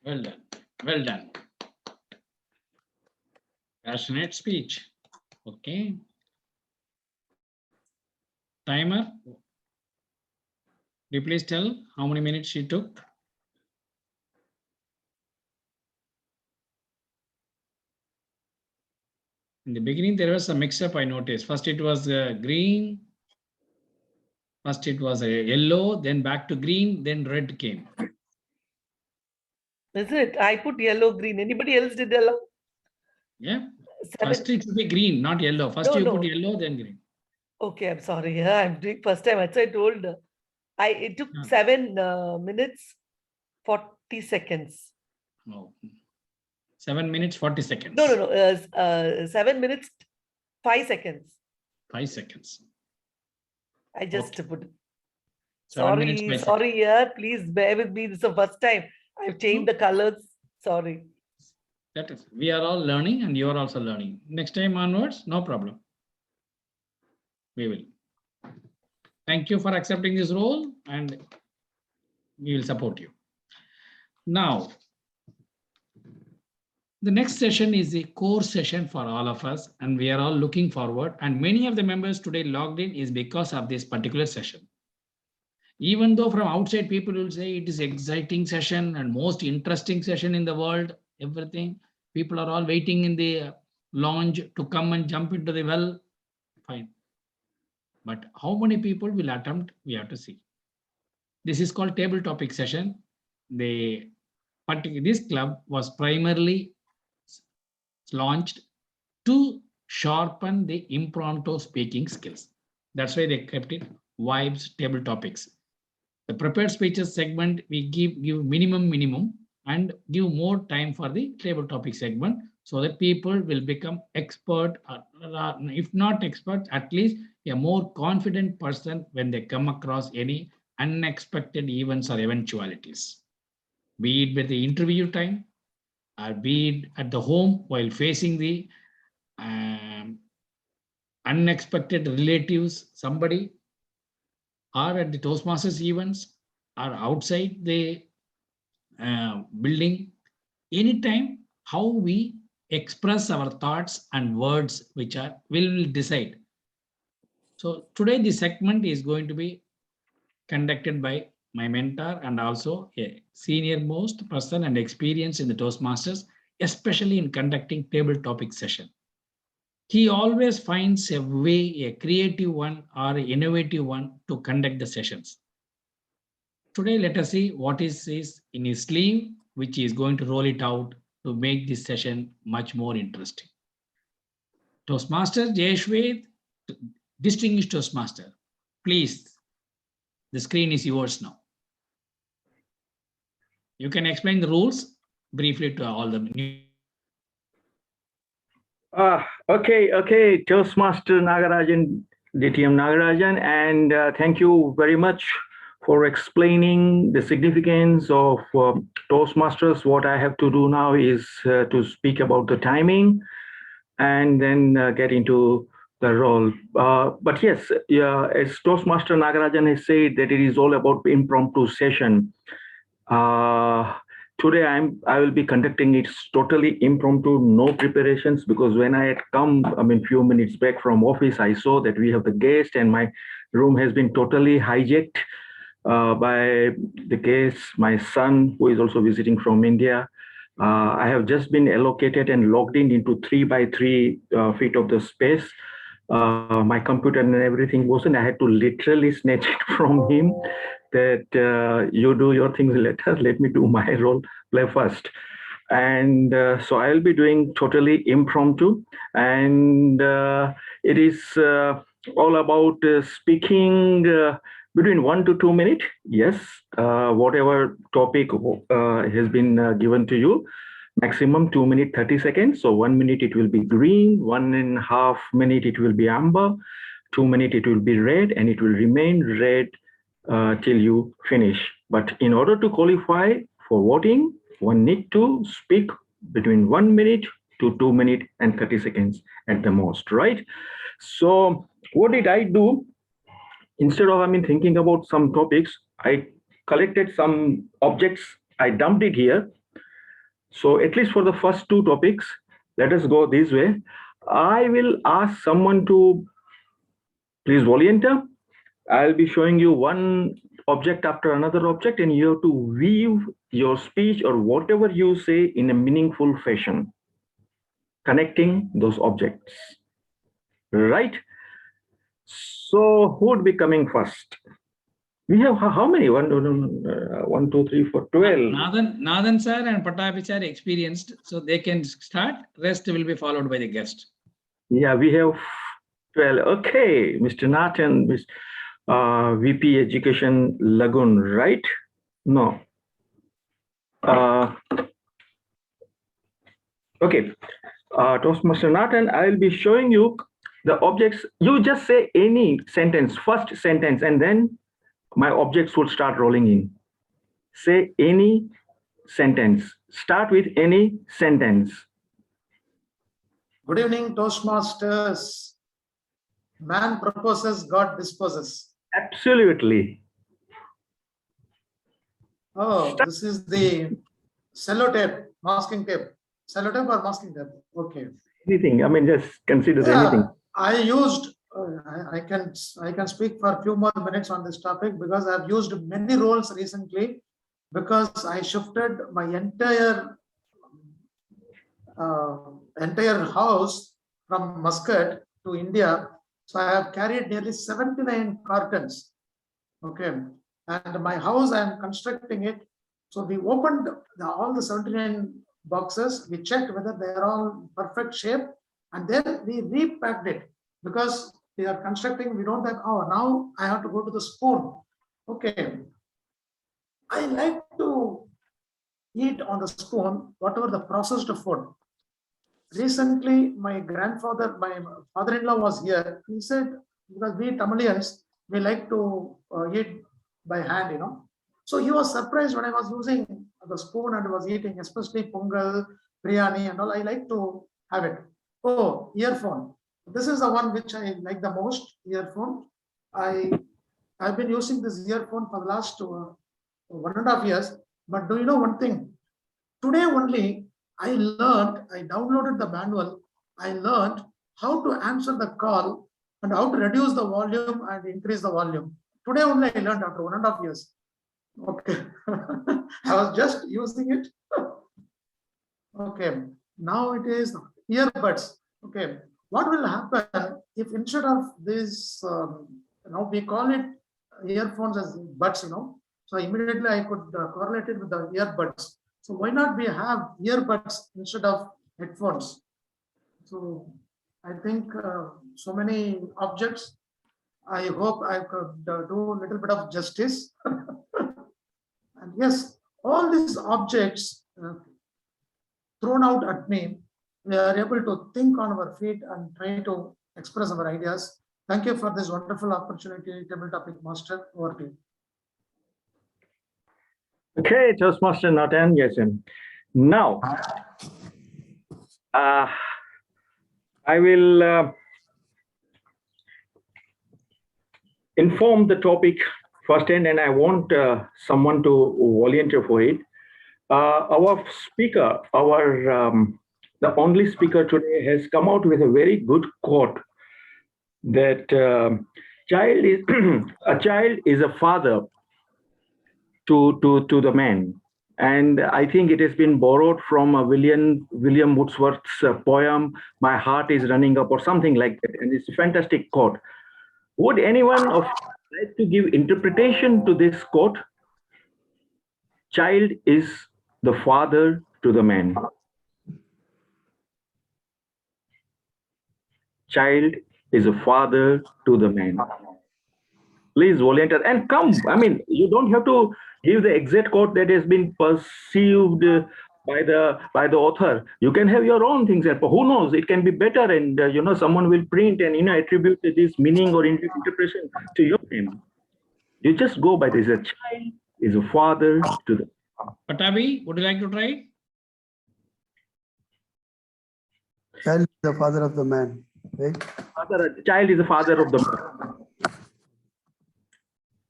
Speaker 15: Well done. Well done. Passionate speech. Okay. Timer. Will you please tell how many minutes she took? In the beginning, there was a mix-up, I noticed. First, it was green. First, it was a yellow, then back to green, then red came.
Speaker 8: Is it? I put yellow, green. Anybody else did yellow?
Speaker 15: Yeah.
Speaker 8: 7.
Speaker 15: First, it should be green, not yellow. First,
Speaker 8: No,
Speaker 15: you
Speaker 8: no.
Speaker 15: put yellow, then green.
Speaker 8: Okay, I'm sorry. Yeah, I'm doing first time. That's why I told her. It took 7 minutes, 40 seconds.
Speaker 15: Oh. 7 minutes, 40 seconds.
Speaker 8: No. 7 minutes, 5 seconds.
Speaker 15: 5 seconds.
Speaker 8: I just put.
Speaker 15: 7 minutes, 5
Speaker 8: Sorry, yeah. Please bear with me. This is the first time I've changed the colors. Sorry.
Speaker 15: That is, we are all learning and you are also learning. Next time onwards, no problem. We will. Thank you for accepting this role and we will support you. Now, the next session is a core session for all of us and we are all looking forward, and many of the members today logged in is because of this particular session. Even though from outside people will say it is exciting session and most interesting session in the world, everything, people are all waiting in the lounge to come and jump into the well, fine. But how many people will attempt, we have to see. This is called table topic session. This club was primarily launched to sharpen the impromptu speaking skills. That's why they kept it vibes table topics. The prepared speeches segment, we give minimum and give more time for the table topic segment so that people will become expert, if not expert, at least a more confident person when they come across any unexpected events or eventualities. Be it with the interview time or be it at the home while facing the unexpected relatives, somebody, or at the Toastmasters events, or outside the building, anytime how we express our thoughts and words which will decide. So today the segment is going to be conducted by my mentor and also a senior most person and experience in the Toastmasters, especially in conducting table topic session. He always finds a way, a creative one or an innovative one to conduct the sessions. Today, let us see what is in his sleeve, which he is going to roll it out to make this session much more interesting. Toastmaster Jayashwet distinguished Toastmaster, please, the screen is yours now. You can explain the rules briefly to all the new.
Speaker 7: Okay, Toastmaster Nagarajan, DTM Nagarajan, and thank you very much for explaining the significance of Toastmasters. What I have to do now is to speak about the timing and then get into the role. But yes, as Toastmaster Nagarajan has said, that it is all about impromptu session. Today I will be conducting it totally impromptu, no preparations, because when I had come, few minutes back from office, I saw that we have the guest and my room has been totally hijacked by the guests, my son, who is also visiting from India. I have just been allocated and logged into 3 by 3 feet of the space. My computer and everything wasn't. I had to literally snatch it from him that you do your things later. Let me do my role play first. And so I'll be doing totally impromptu. And it is all about speaking between 1 to 2 minutes. Yes, whatever topic has been given to you. Maximum 2 minutes 30 seconds. So 1 minute it will be green, 1.5 minutes it will be amber, 2 minutes it will be red, and it will remain red till you finish. But in order to qualify for voting, one need to speak between 1 minute to 2 minutes and 30 seconds at the most, right? So what did I do? Instead of thinking about some topics, I collected some objects, I dumped it here. So at least for the first 2 topics, let us go this way. I will ask someone to please volunteer. I'll be showing you one object after another object, and you have to weave your speech or whatever you say in a meaningful fashion, connecting those objects, right? So who would be coming first? We have how many? 1, 2, 3, 4, 12.
Speaker 15: Nathan sir and Patapi sir experienced, so they can start. Rest will be followed by the guest.
Speaker 7: Yeah, we have 12. Okay, Mr. Nathan, VP Education Lagoon, right? No. Okay, Toastmaster Nathan, I will be showing you the objects. You just say any sentence, first sentence, and then my objects will start rolling in. Say any sentence. Start with any sentence.
Speaker 11: Good evening, Toastmasters. Man proposes, God disposes.
Speaker 7: Absolutely.
Speaker 11: Oh, this is the sellotape, masking tape. Sellotape or masking tape? Okay.
Speaker 7: Anything. Just consider anything.
Speaker 11: I used. I can speak for a few more minutes on this topic because I've used many roles recently because I shifted my entire house from Muscat to India. So I have carried nearly 79 cartons. Okay. And my house, I am constructing it. So we opened all the 79 boxes. We checked whether they are all perfect shape. And then we repacked it because we are constructing. We don't have, oh, now I have to go to the spoon. Okay. I like to eat on the spoon, whatever the processed food. Recently, my father-in-law was here. He said, because we Tamilians, we like to eat by hand, So he was surprised when I was using the spoon and was eating, especially pongal, biryani and all. I like to have it. Oh, earphone. This is the one which I like the most, earphone. I've been using this earphone for the last 1.5 years. But do you know one thing? Today only, I downloaded the manual. I learned how to answer the call and how to reduce the volume and increase the volume. Today only I learned after 1.5 years. Okay. I was just using it. Okay. Now it is earbuds. Okay. What will happen if instead of this, we call it earphones as buds, So immediately I could correlate it with the earbuds. So why not we have earbuds instead of headphones? So I think so many objects. I hope I could do a little bit of justice. And yes, all these objects thrown out at me, we are able to think on our feet and try to express our ideas. Thank you for this wonderful opportunity, Table Topic Master. Over to you.
Speaker 7: Okay, Toastmaster Nathan, yes. Now, I will inform the topic firsthand, and I want someone to volunteer for it. Our speaker, the only speaker today, has come out with a very good quote that a child is a father to the man. And I think it has been borrowed from William Wordsworth's poem, "My Heart is Running Up," or something like that. And it's a fantastic quote. Would anyone of you like to give interpretation to this quote? Child is the father to the man. Child is a father to the man. Please volunteer and come. I mean, you don't have to give the exact quote that has been perceived by the author. You can have your own things. Who knows? It can be better, and someone will print and attribute this meaning or interpretation to your name. You just go by this. A child is a father to the.
Speaker 15: Patabi, would you like to try?
Speaker 12: Child is the father of the man, right?
Speaker 7: Child is the father of the man.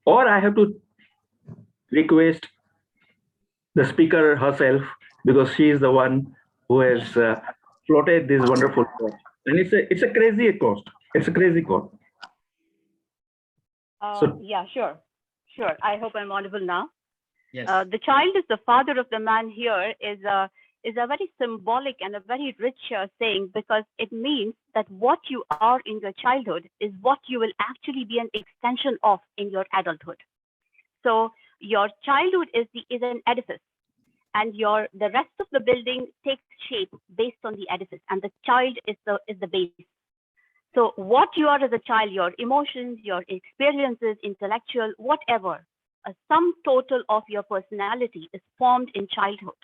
Speaker 7: Or I have to request the speaker herself, because she is the one who has floated this wonderful quote. And it's a crazy quote. It's a crazy quote.
Speaker 10: Yeah, sure. I hope I'm audible now.
Speaker 15: Yes.
Speaker 10: The child is the father of the man here is a very symbolic and a very rich saying, because it means that what you are in your childhood is what you will actually be an extension of in your adulthood. So your childhood is an edifice, and the rest of the building takes shape based on the edifice, and the child is the base. So what you are as a child, your emotions, your experiences, intellectual, whatever, a sum total of your personality is formed in childhood.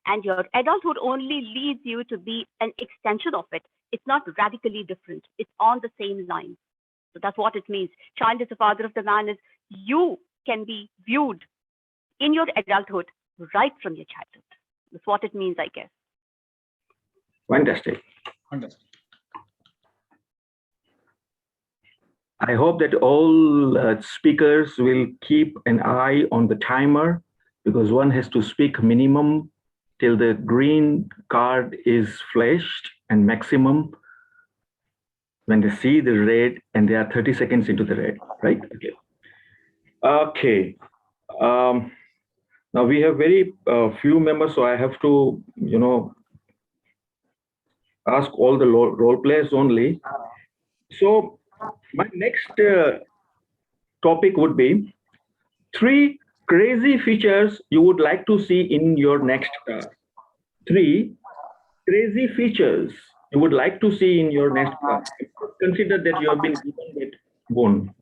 Speaker 10: And your adulthood only leads you to be an extension of it. It's not radically different. It's on the same line. So that's what it means. Child is the father of the man, is you can be viewed in your adulthood right from your childhood. That's what it means, I guess.
Speaker 7: Fantastic.
Speaker 15: Fantastic.
Speaker 7: I hope that all speakers will keep an eye on the timer, because one has to speak minimum till the green card is flashed, and maximum when they see the red, and they are 30 seconds into the red, right? Okay. Now we have very few members, so I have to, ask all the role players only. So my next topic would be 3 crazy features you would like to see in your next car. 3 crazy features you would like to see in your next car. Consider that you have been given that bone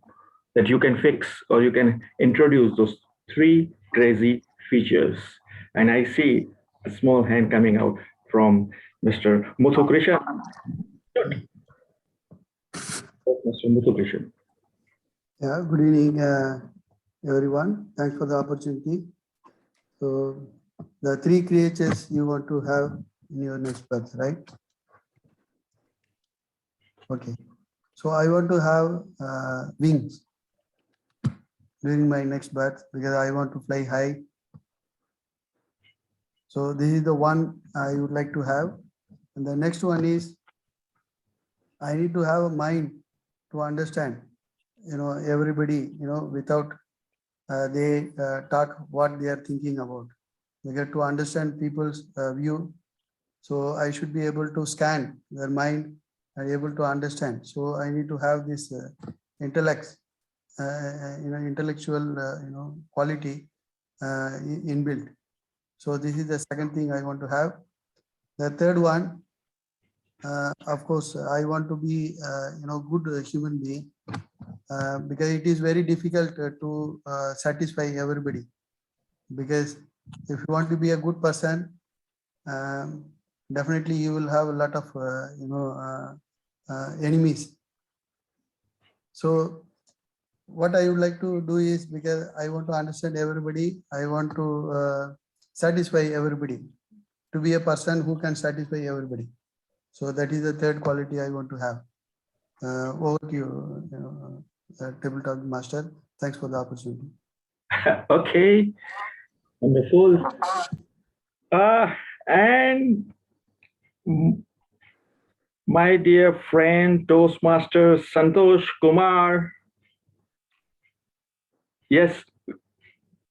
Speaker 7: that you can fix, or you can introduce those 3 crazy features. And I see a small hand coming out from Mr. Muthukrishan. Mr. Muthukrishan.
Speaker 12: Yeah, good evening, everyone. Thanks for the opportunity. So the 3 creatures you want to have in your next birth, right? Okay. So I want to have wings during my next birth, because I want to fly high. So this is the one I would like to have. And the next one is, I need to have a mind to understand, everybody, without they talk what they are thinking about. They get to understand people's view. So I should be able to scan their mind and able to understand. So I need to have this intellect, intellectual, quality inbuilt. So this is the second thing I want to have. The third one, Of course, I want to be, good human being because it is very difficult to satisfy everybody. Because if you want to be a good person, definitely you will have a lot of, enemies. So what I would like to do is, because I want to understand everybody, I want to satisfy everybody, to be a person who can satisfy everybody. So that is the third quality I want to have. Over to you, tabletop master. Thanks for the opportunity.
Speaker 7: Okay, wonderful. And my dear friend, Toastmaster Santosh Kumar. Yes,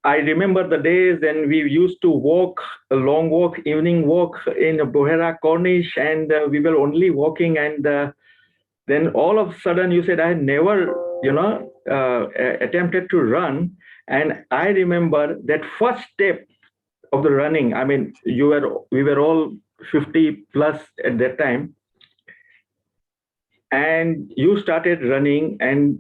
Speaker 7: I remember the days when we used to walk a long walk, evening walk in Bohera Cornish, and we were only walking. And then all of a sudden you said, I never, attempted to run. And I remember that first step of the running. I mean, we were all 50 plus at that time. And you started running, and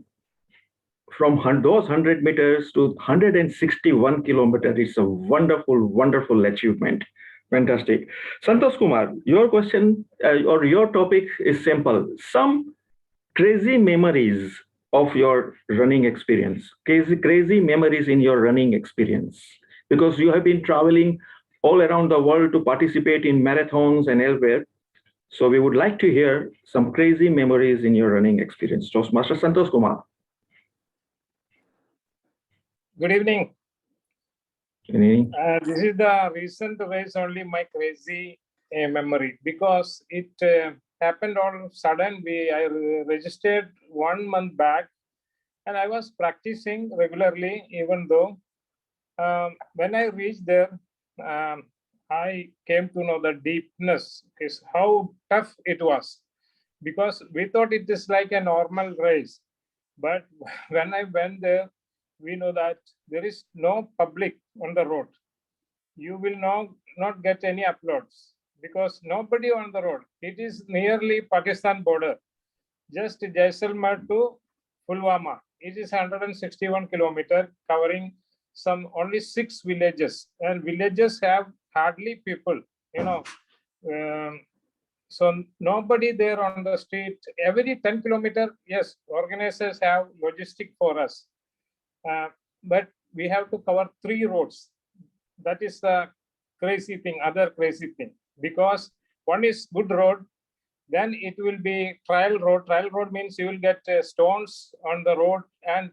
Speaker 7: from those 100 meters to 161 kilometers, it's a wonderful, wonderful achievement. Fantastic. Santosh Kumar, your question or your topic is simple. Some crazy memories of your running experience, crazy memories in your running experience, because you have been traveling all around the world to participate in marathons and elsewhere. So we would like to hear some crazy memories in your running experience. Toastmaster Santosh Kumar.
Speaker 6: Good evening.
Speaker 7: Good evening.
Speaker 6: This is the recent race only my crazy memory, because it happened all of a sudden. I registered 1 month back, and I was practicing regularly, even though when I reached there, I came to know the deepness is how tough it was, because we thought it is like a normal race. But when I went there, we know that there is no public on the road. You will not get any uploads because nobody on the road. It is nearly Pakistan border, just Jaisalmer to Pulwama. It is 161 kilometers, covering some only 6 villages, and villages have hardly people, so nobody there on the street. Every 10 kilometers, yes, organizers have logistic for us. But we have to cover 3 roads. That is the crazy thing, other crazy thing, because one is good road, then it will be trial road. Trial road means you will get stones on the road, and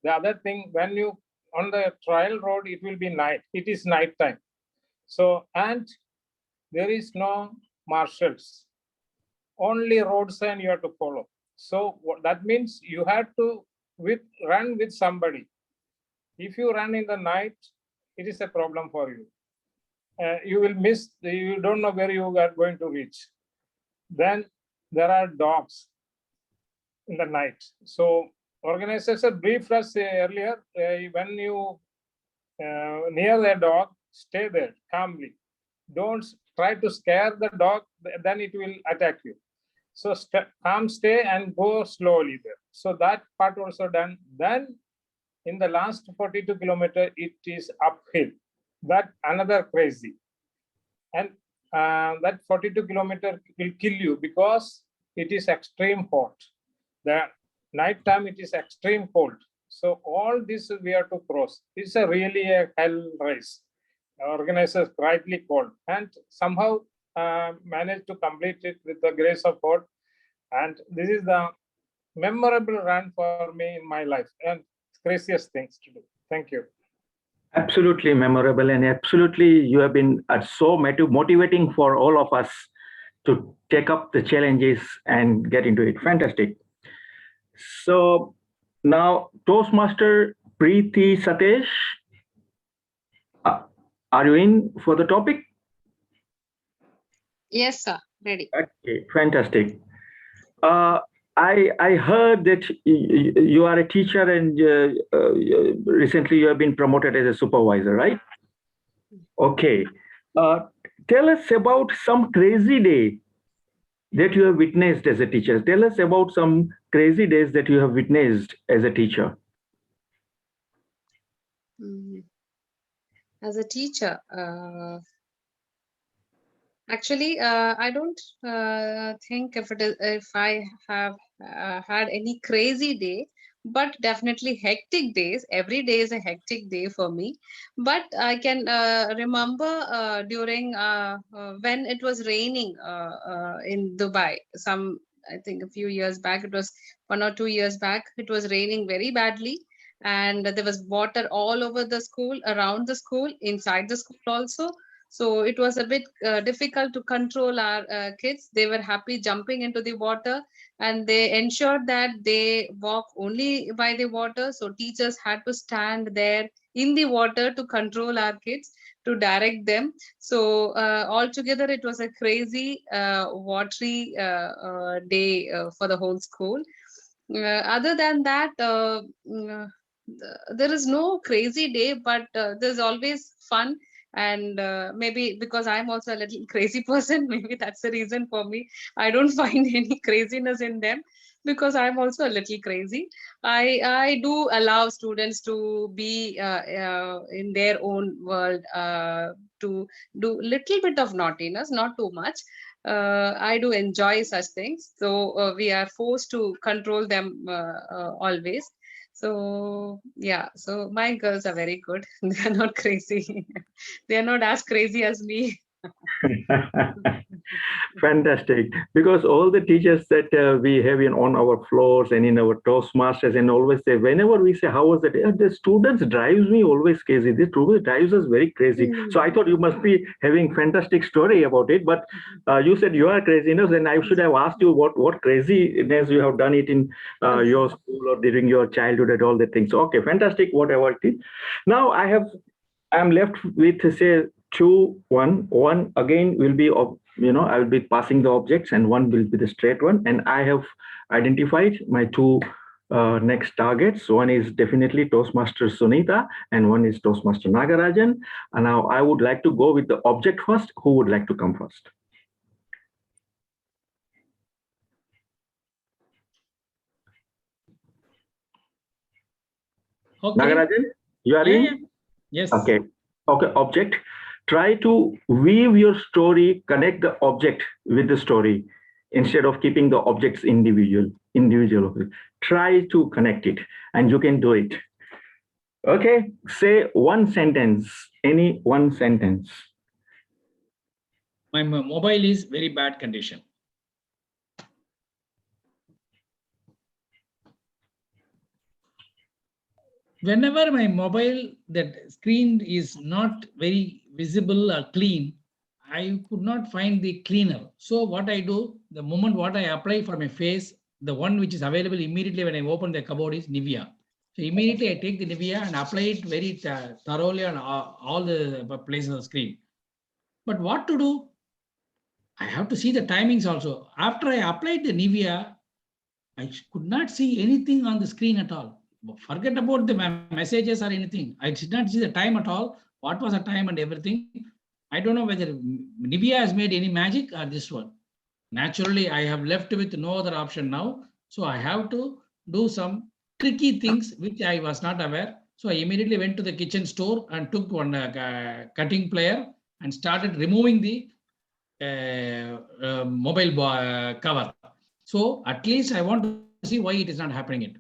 Speaker 6: the other thing, when you on the trial road, it will be night. It is night time. So, and there is no marshals, only road sign you have to follow. So that means you have to run with somebody. If you run in the night, it is a problem for you. You will miss, you don't know where you are going to reach. Then there are dogs in the night. So organizers briefed us earlier, when you near the dog, stay there calmly. Don't try to scare the dog, then it will attack you. So calm, stay and go slowly there. So that part also done. Then in the last 42 kilometers, it is uphill. That another crazy. And that 42 kilometers will kill you because it is extreme hot. The night time, it is extreme cold. So all this we have to cross. It's really a hell race. Organizers rightly called, and somehow managed to complete it with the grace of God. And this is the memorable run for me in my life, and craziest things to do. Thank you.
Speaker 7: Absolutely memorable, and absolutely you have been so motivating for all of us to take up the challenges and get into it. Fantastic. So now Toastmaster Preeti Satesh, are you in for the topic?
Speaker 9: Yes, sir. Ready.
Speaker 7: Okay, fantastic. I heard that you are a teacher, and recently you have been promoted as a supervisor, right? Okay. Tell us about some crazy day that you have witnessed as a teacher. Tell us about some crazy days that you have witnessed as a teacher.
Speaker 9: As a teacher, actually, I don't think if I have had any crazy day, but definitely hectic days. Every day is a hectic day for me. But I can remember during when it was raining in Dubai. I think a few years back. It was 1 or 2 years back. It was raining very badly, and there was water all over the school, around the school, inside the school also. So it was a bit difficult to control our kids. They were happy jumping into the water, and they ensured that they walk only by the water. So teachers had to stand there in the water to control our kids, to direct them. So altogether, it was a crazy, watery day for the whole school. Other than that, there is no crazy day, but there's always fun. And maybe because I'm also a little crazy person, maybe that's the reason for me. I don't find any craziness in them, because I'm also a little crazy. I do allow students to be in their own world, to do little bit of naughtiness, not too much. I do enjoy such things. So we are forced to control them always. So yeah, so my girls are very good. They are not crazy. They are not as crazy as me.
Speaker 7: Fantastic, because all the teachers that we have on our floors and in our Toastmasters and always say, whenever we say, how was it? The students drives me always crazy. The students drives us very crazy. So I thought you must be having fantastic story about it, but you said you are craziness, and I should have asked you what craziness you have done it in your school or during your childhood and all the things. Okay, fantastic, whatever it is. Now I'm left with, say, 2, 1. One again will be of, I will be passing the objects, and one will be the straight one. And I have identified my 2 next targets. One is definitely Toastmaster Sunita, and one is Toastmaster Nagarajan. And now I would like to go with the object first. Who would like to come first?
Speaker 15: Okay.
Speaker 7: Nagarajan, you are in?
Speaker 15: Yeah. Yes.
Speaker 7: Okay. Object. Try to weave your story, connect the object with the story instead of keeping the objects individual. Try to connect it, and you can do it. Okay. Say one sentence, any one sentence.
Speaker 15: My mobile is very bad condition. Whenever my mobile, that screen is not very visible or clean, I could not find the cleaner. So what I do, the moment what I apply for my face, the one which is available immediately when I open the cupboard is Nivea. So immediately I take the Nivea and apply it very thoroughly on all the places of the screen. But what to do? I have to see the timings also. After I applied the Nivea, I could not see anything on the screen at all. Forget about the messages or anything. I did not see the time at all. What was the time and everything? I don't know whether Nivea has made any magic or this one. Naturally, I have left with no other option now. So I have to do some tricky things which I was not aware. So I immediately went to the kitchen store and took one cutting plier and started removing the mobile cover. So at least I want to see why it is not happening it.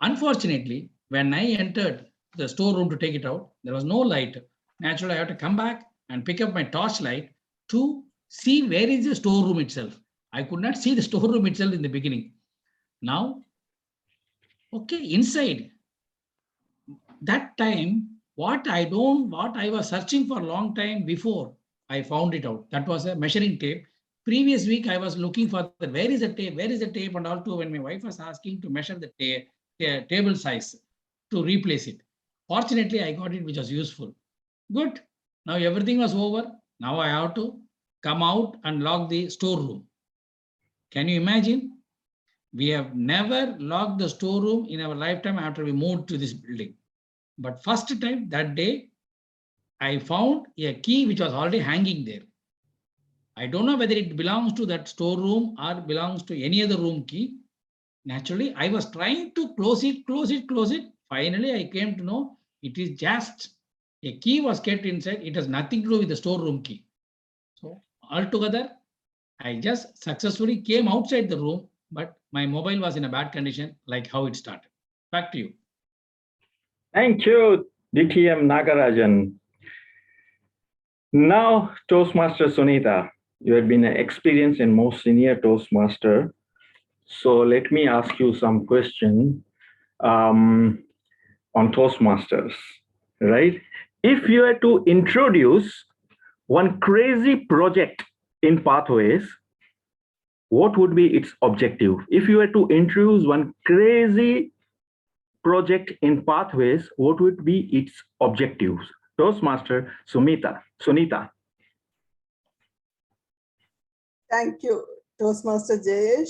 Speaker 15: Unfortunately, when I entered the storeroom to take it out, there was no light. Naturally, I have to come back and pick up my torchlight to see where is the storeroom itself. I could not see the storeroom itself in the beginning. Now, okay, inside that time, what I was searching for a long time before, I found it out. That was a measuring tape. Previous week, I was looking for where is the tape and all too, when my wife was asking to measure the table size to replace it. Fortunately, I got it, which was useful. Good. Now everything was over. Now I have to come out and lock the storeroom. Can you imagine? We have never locked the storeroom in our lifetime after we moved to this building. But first time that day, I found a key which was already hanging there. I don't know whether it belongs to that storeroom or belongs to any other room key. Naturally, I was trying to close it. Finally, I came to know it is just a key was kept inside. It has nothing to do with the storeroom key. So altogether, I just successfully came outside the room, but my mobile was in a bad condition, like how it started. Back to you.
Speaker 7: Thank you, DTM Nagarajan. Now, Toastmaster Sunita, you have been an experienced and most senior Toastmaster. So let me ask you some question on Toastmasters, right? If you were to introduce one crazy project in Pathways, what would be its objective? If you were to introduce one crazy project in Pathways, what would be its objectives? Toastmaster Sunita.
Speaker 3: Thank you, Toastmaster Jayesh.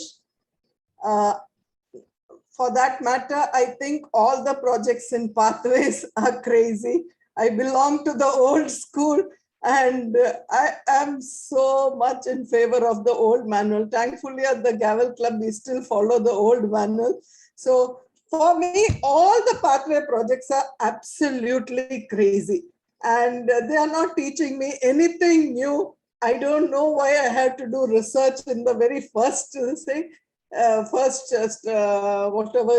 Speaker 3: For that matter, I think all the projects in Pathways are crazy. I belong to the old school and I am so much in favor of the old manual. Thankfully, at the Gavel Club, we still follow the old manual. So for me, all the Pathway projects are absolutely crazy. And they are not teaching me anything new. I don't know why I had to do research in the very first thing. Whatever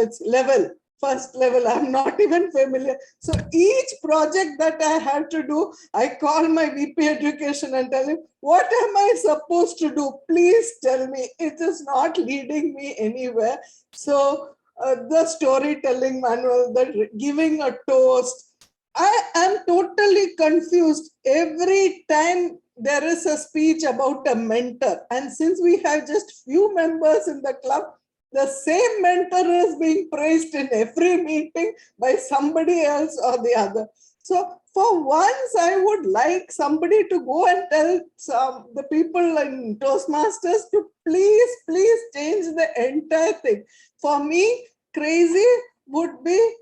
Speaker 3: it's level, first level, I'm not even familiar. So each project that I had to do, I call my VP Education and tell him, what am I supposed to do? Please tell me. It is not leading me anywhere. So the storytelling manual, the giving a toast, I am totally confused every time there is a speech about a mentor. And since we have just few members in the club, the same mentor is being praised in every meeting by somebody else or the other. So for once, I would like somebody to go and tell the people in Toastmasters to please change the entire thing. For me, crazy would be,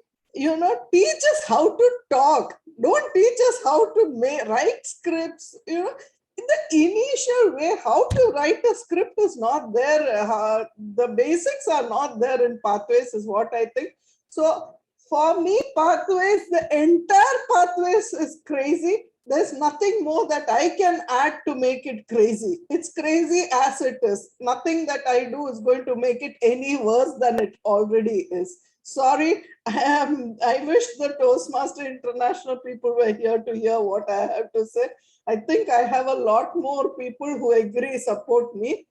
Speaker 3: teach us how to talk. Don't teach us how to write scripts. In the initial way, how to write a script is not there. The basics are not there in Pathways is what I think. So for me, Pathways, the entire Pathways is crazy. There's nothing more that I can add to make it crazy. It's crazy as it is. Nothing that I do is going to make it any worse than it already is. Sorry, I wish the Toastmaster International people were here to hear what I have to say. I think I have a lot more people who agree, support me.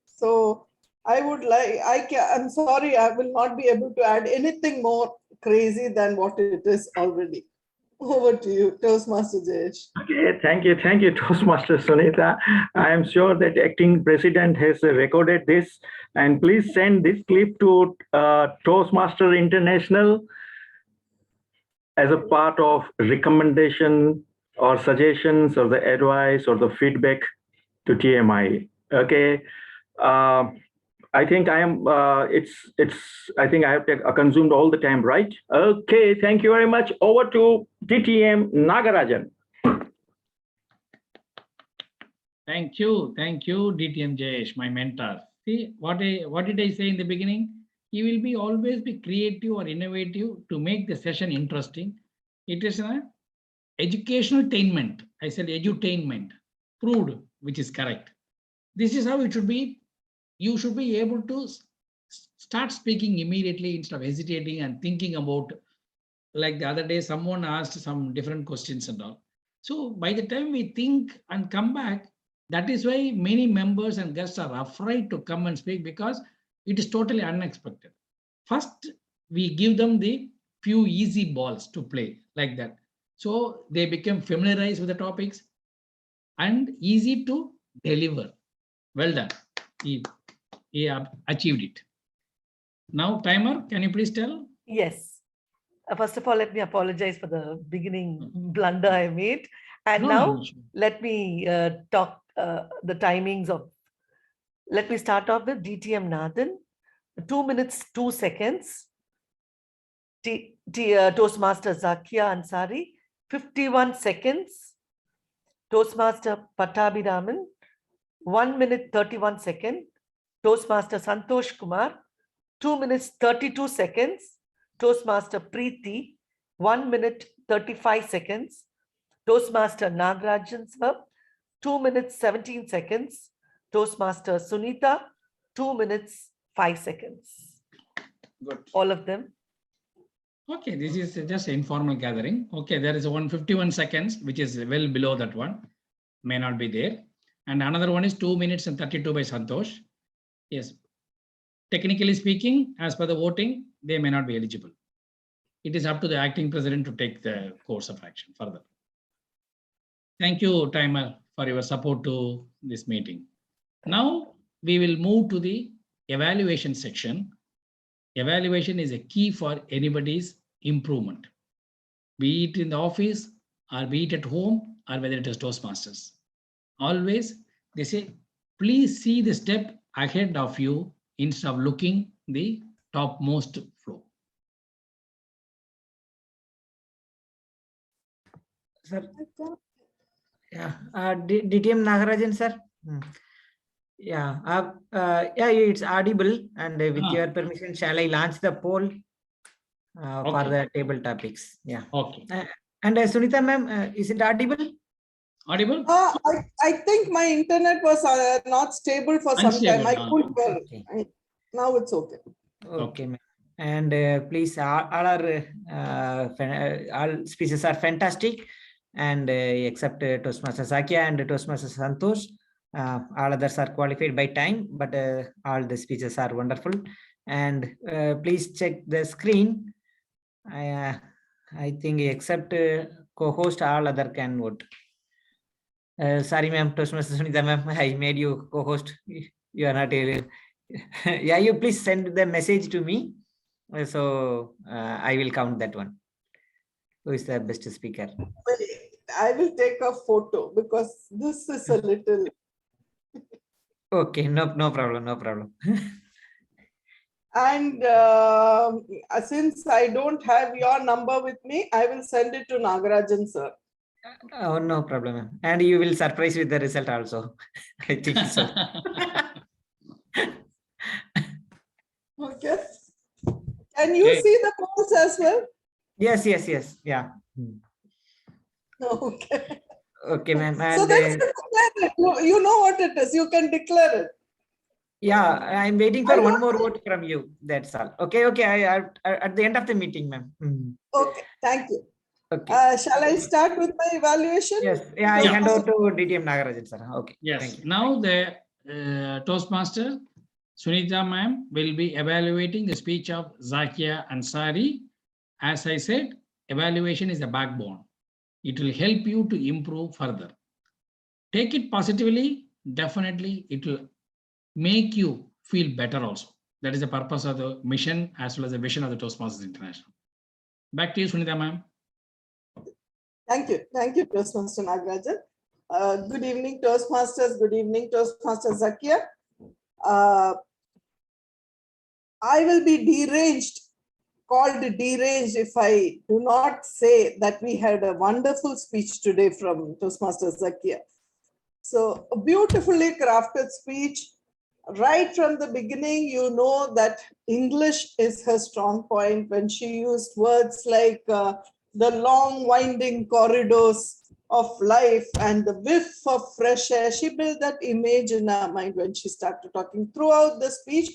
Speaker 3: So I'm sorry, I will not be able to add anything more crazy than what it is already. Over to you, Toastmaster Jayesh.
Speaker 7: Okay, thank you, Toastmaster Sunita. I am sure that acting president has recorded this, and please send this clip to Toastmaster International as a part of recommendation or suggestions or the advice or the feedback to TMI. Okay. I think I am. I think I have consumed all the time, right? Okay. Thank you very much. Over to DTM Nagarajan.
Speaker 15: Thank you, DTM Jayesh, my mentor. See what did I say in the beginning? You will be always be creative or innovative to make the session interesting. It is an educational attainment. I said edutainment, proved, which is correct. This is how it should be. You should be able to start speaking immediately instead of hesitating and thinking about, like the other day, someone asked some different questions and all. So by the time we think and come back, that is why many members and guests are afraid to come and speak because it is totally unexpected. First, we give them the few easy balls to play like that. So they become familiarized with the topics and easy to deliver. Well done. He achieved it. Now, timer, can you please tell?
Speaker 8: Yes. First of all, let me apologize for the beginning blunder I made. And
Speaker 15: No,
Speaker 8: now
Speaker 15: no, sure.
Speaker 8: let me talk the timings of. Let me start off with DTM Nathan. 2 minutes, 2 seconds. Toastmaster Zakia Ansari, 51 seconds. Toastmaster Pattabhiraman, 1 minute 31 seconds. Toastmaster Santosh Kumar, 2 minutes 32 seconds. Toastmaster Preeti, 1 minute 35 seconds. Toastmaster Nagarajan sir, 2 minutes 17 seconds. Toastmaster Sunita, 2 minutes 5 seconds.
Speaker 15: Good.
Speaker 8: All of them.
Speaker 15: Okay, this is just informal gathering. Okay, there is 151 seconds, which is well below that one. May not be there. And another one is 2 minutes and 32 by Santosh. Yes. Technically speaking, as per the voting, they may not be eligible. It is up to the acting president to take the course of action further. Thank you, Timer, for your support to this meeting. Now we will move to the evaluation section. Evaluation is a key for anybody's improvement, be it in the office or be it at home or whether it is Toastmasters. Always they say, please see the step ahead of you instead of looking the topmost floor.
Speaker 2: Sir, yeah, DTM Nagarajan, sir. Yeah, yeah, it's audible, and with your permission, shall I launch the poll for the table topics? Yeah.
Speaker 15: Okay.
Speaker 2: And Sunita ma'am, is it audible?
Speaker 15: Audible?
Speaker 3: I think my internet was not stable for some time. I couldn't well.
Speaker 2: Okay.
Speaker 3: Now it's okay.
Speaker 2: Okay, ma'am. And please, all speeches are fantastic, and except Toastmaster Sakya and Toastmaster Santosh, all others are qualified by time, but all the speeches are wonderful. And please check the screen. I think except co-host, all other can vote. Sorry, ma'am, Toastmaster Sunita, ma'am, I made you co-host. You are not able. Yeah, you please send the message to me. So I will count that one. Who is the best speaker?
Speaker 3: I will take a photo because this is a little.
Speaker 2: Okay, no problem, no problem.
Speaker 3: And since I don't have your number with me, I will send it to Nagarajan sir.
Speaker 2: Oh, no problem, ma'am. And you will surprise with the result also. I think so.
Speaker 3: Okay. Can you see the polls as well?
Speaker 2: Yes, yeah.
Speaker 3: Okay.
Speaker 2: Okay, ma'am.
Speaker 3: So then you know what it is. You can declare it.
Speaker 2: Yeah, I'm waiting for one more vote from you. That's all. Okay. I at the end of the meeting, ma'am.
Speaker 3: Okay, thank you.
Speaker 2: Okay.
Speaker 3: Shall I start with my evaluation?
Speaker 2: Yes. Yeah, I hand over to DTM Nagarajan, sir. Okay.
Speaker 15: Yes.
Speaker 2: Thank you.
Speaker 15: Now the Toastmaster Sunita ma'am will be evaluating the speech of Zakia Ansari. As I said, evaluation is the backbone. It will help you to improve further. Take it positively. Definitely, it will make you feel better also. That is the purpose of the mission as well as the vision of the Toastmasters International. Back to you, Sunita ma'am.
Speaker 3: Thank you, Toastmaster Nagarajan. Good evening, Toastmasters. Good evening, Toastmaster Zakia. I will be called deranged if I do not say that we had a wonderful speech today from Toastmaster Zakia. So a beautifully crafted speech. Right from the beginning, you know that English is her strong point when she used words like the long winding corridors of life and the whiff of fresh air. She built that image in our mind when she started talking. Throughout the speech,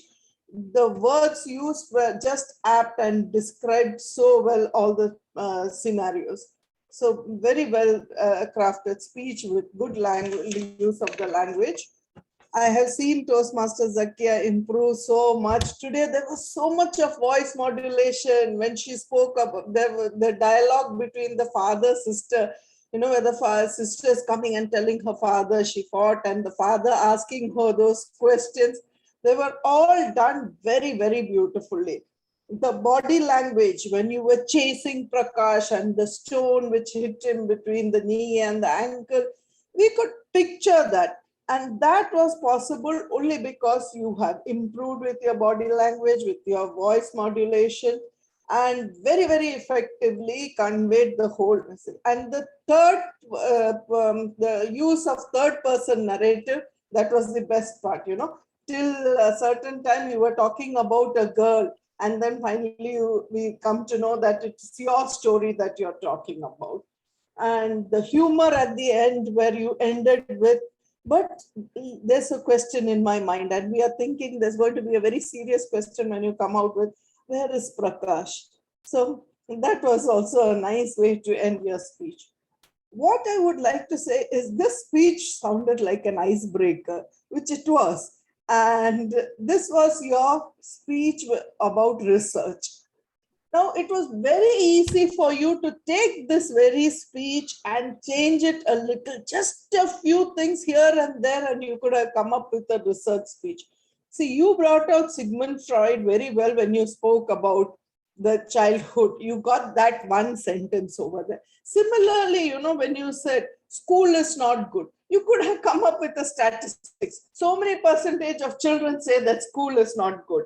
Speaker 3: the words used were just apt and described so well all the scenarios. So very well crafted speech with good use of the language. I have seen Toastmaster Zakia improve so much. Today, there was so much of voice modulation when she spoke about the dialogue between the father, sister, where the sister is coming and telling her father she fought and the father asking her those questions. They were all done very, very beautifully. The body language, when you were chasing Prakash and the stone which hit him between the knee and the ankle, we could picture that. And that was possible only because you have improved with your body language, with your voice modulation, and very, very effectively conveyed the whole message. And the third, the use of third-person narrative That was the best part, you know. Till a certain time you were talking about a girl, and then finally we come to know that it's your story that you're talking about. And the humor at the end where you ended with, but there's a question in my mind, and we are thinking there's going to be a very serious question when you come out with, where is Prakash? So that was also a nice way to end your speech. What I would like to say is this speech sounded like an icebreaker, which it was. And this was your speech about research. Now, it was very easy for you to take this very speech and change it a little, just a few things here and there, and you could have come up with a research speech. See, you brought out Sigmund Freud very well when you spoke about the childhood. You got that one sentence over there. Similarly, you know, when you said school is not good, you could have come up with the statistics. So many percentage of children say that school is not good.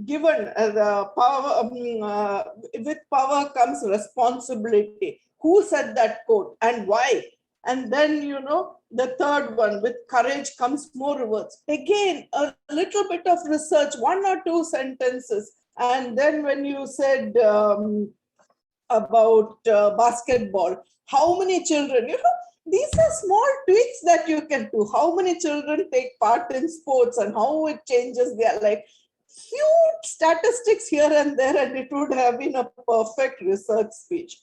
Speaker 3: Given the power, with power comes responsibility. Who said that quote and why? And then, you know, the third one, with courage comes more rewards. Again, a little bit of research, one or two sentences. And then when you said about basketball, how many children, you know, these are small tweaks that you can do. How many children take part in sports and how it changes their life. Few statistics here and there, and it would have been a perfect research speech.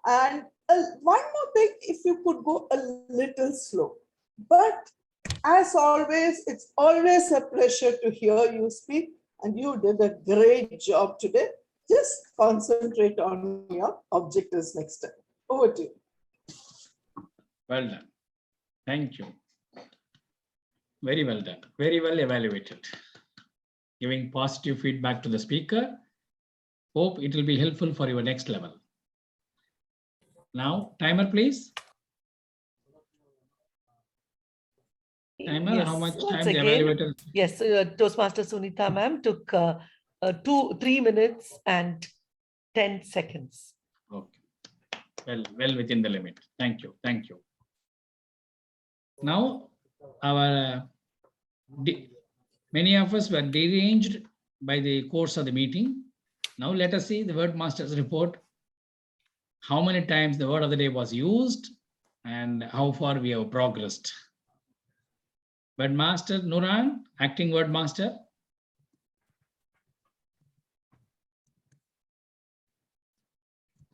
Speaker 3: And one more thing, if you could go a little slow. But as always, it's always a pleasure to hear you speak, and you did a great job today. Just concentrate on your objectives next time. Over to you.
Speaker 15: Well done. Thank you. Very well done. Very well evaluated. Giving positive feedback to the speaker. Hope it will be helpful for your next level. Now, timer, please. Timer,
Speaker 8: Yes,
Speaker 15: how much
Speaker 8: once
Speaker 15: time the
Speaker 8: again,
Speaker 15: evaluator?
Speaker 8: Yes, Toastmaster Sunita ma'am took 3 minutes and 10 seconds.
Speaker 15: Okay. Well within the limit. Thank you. Thank you. Now, our many of us were deranged by the course of the meeting. Now let us see the word master's report. How many times the word of the day was used and how far we have progressed. Word master Nuran, acting word master.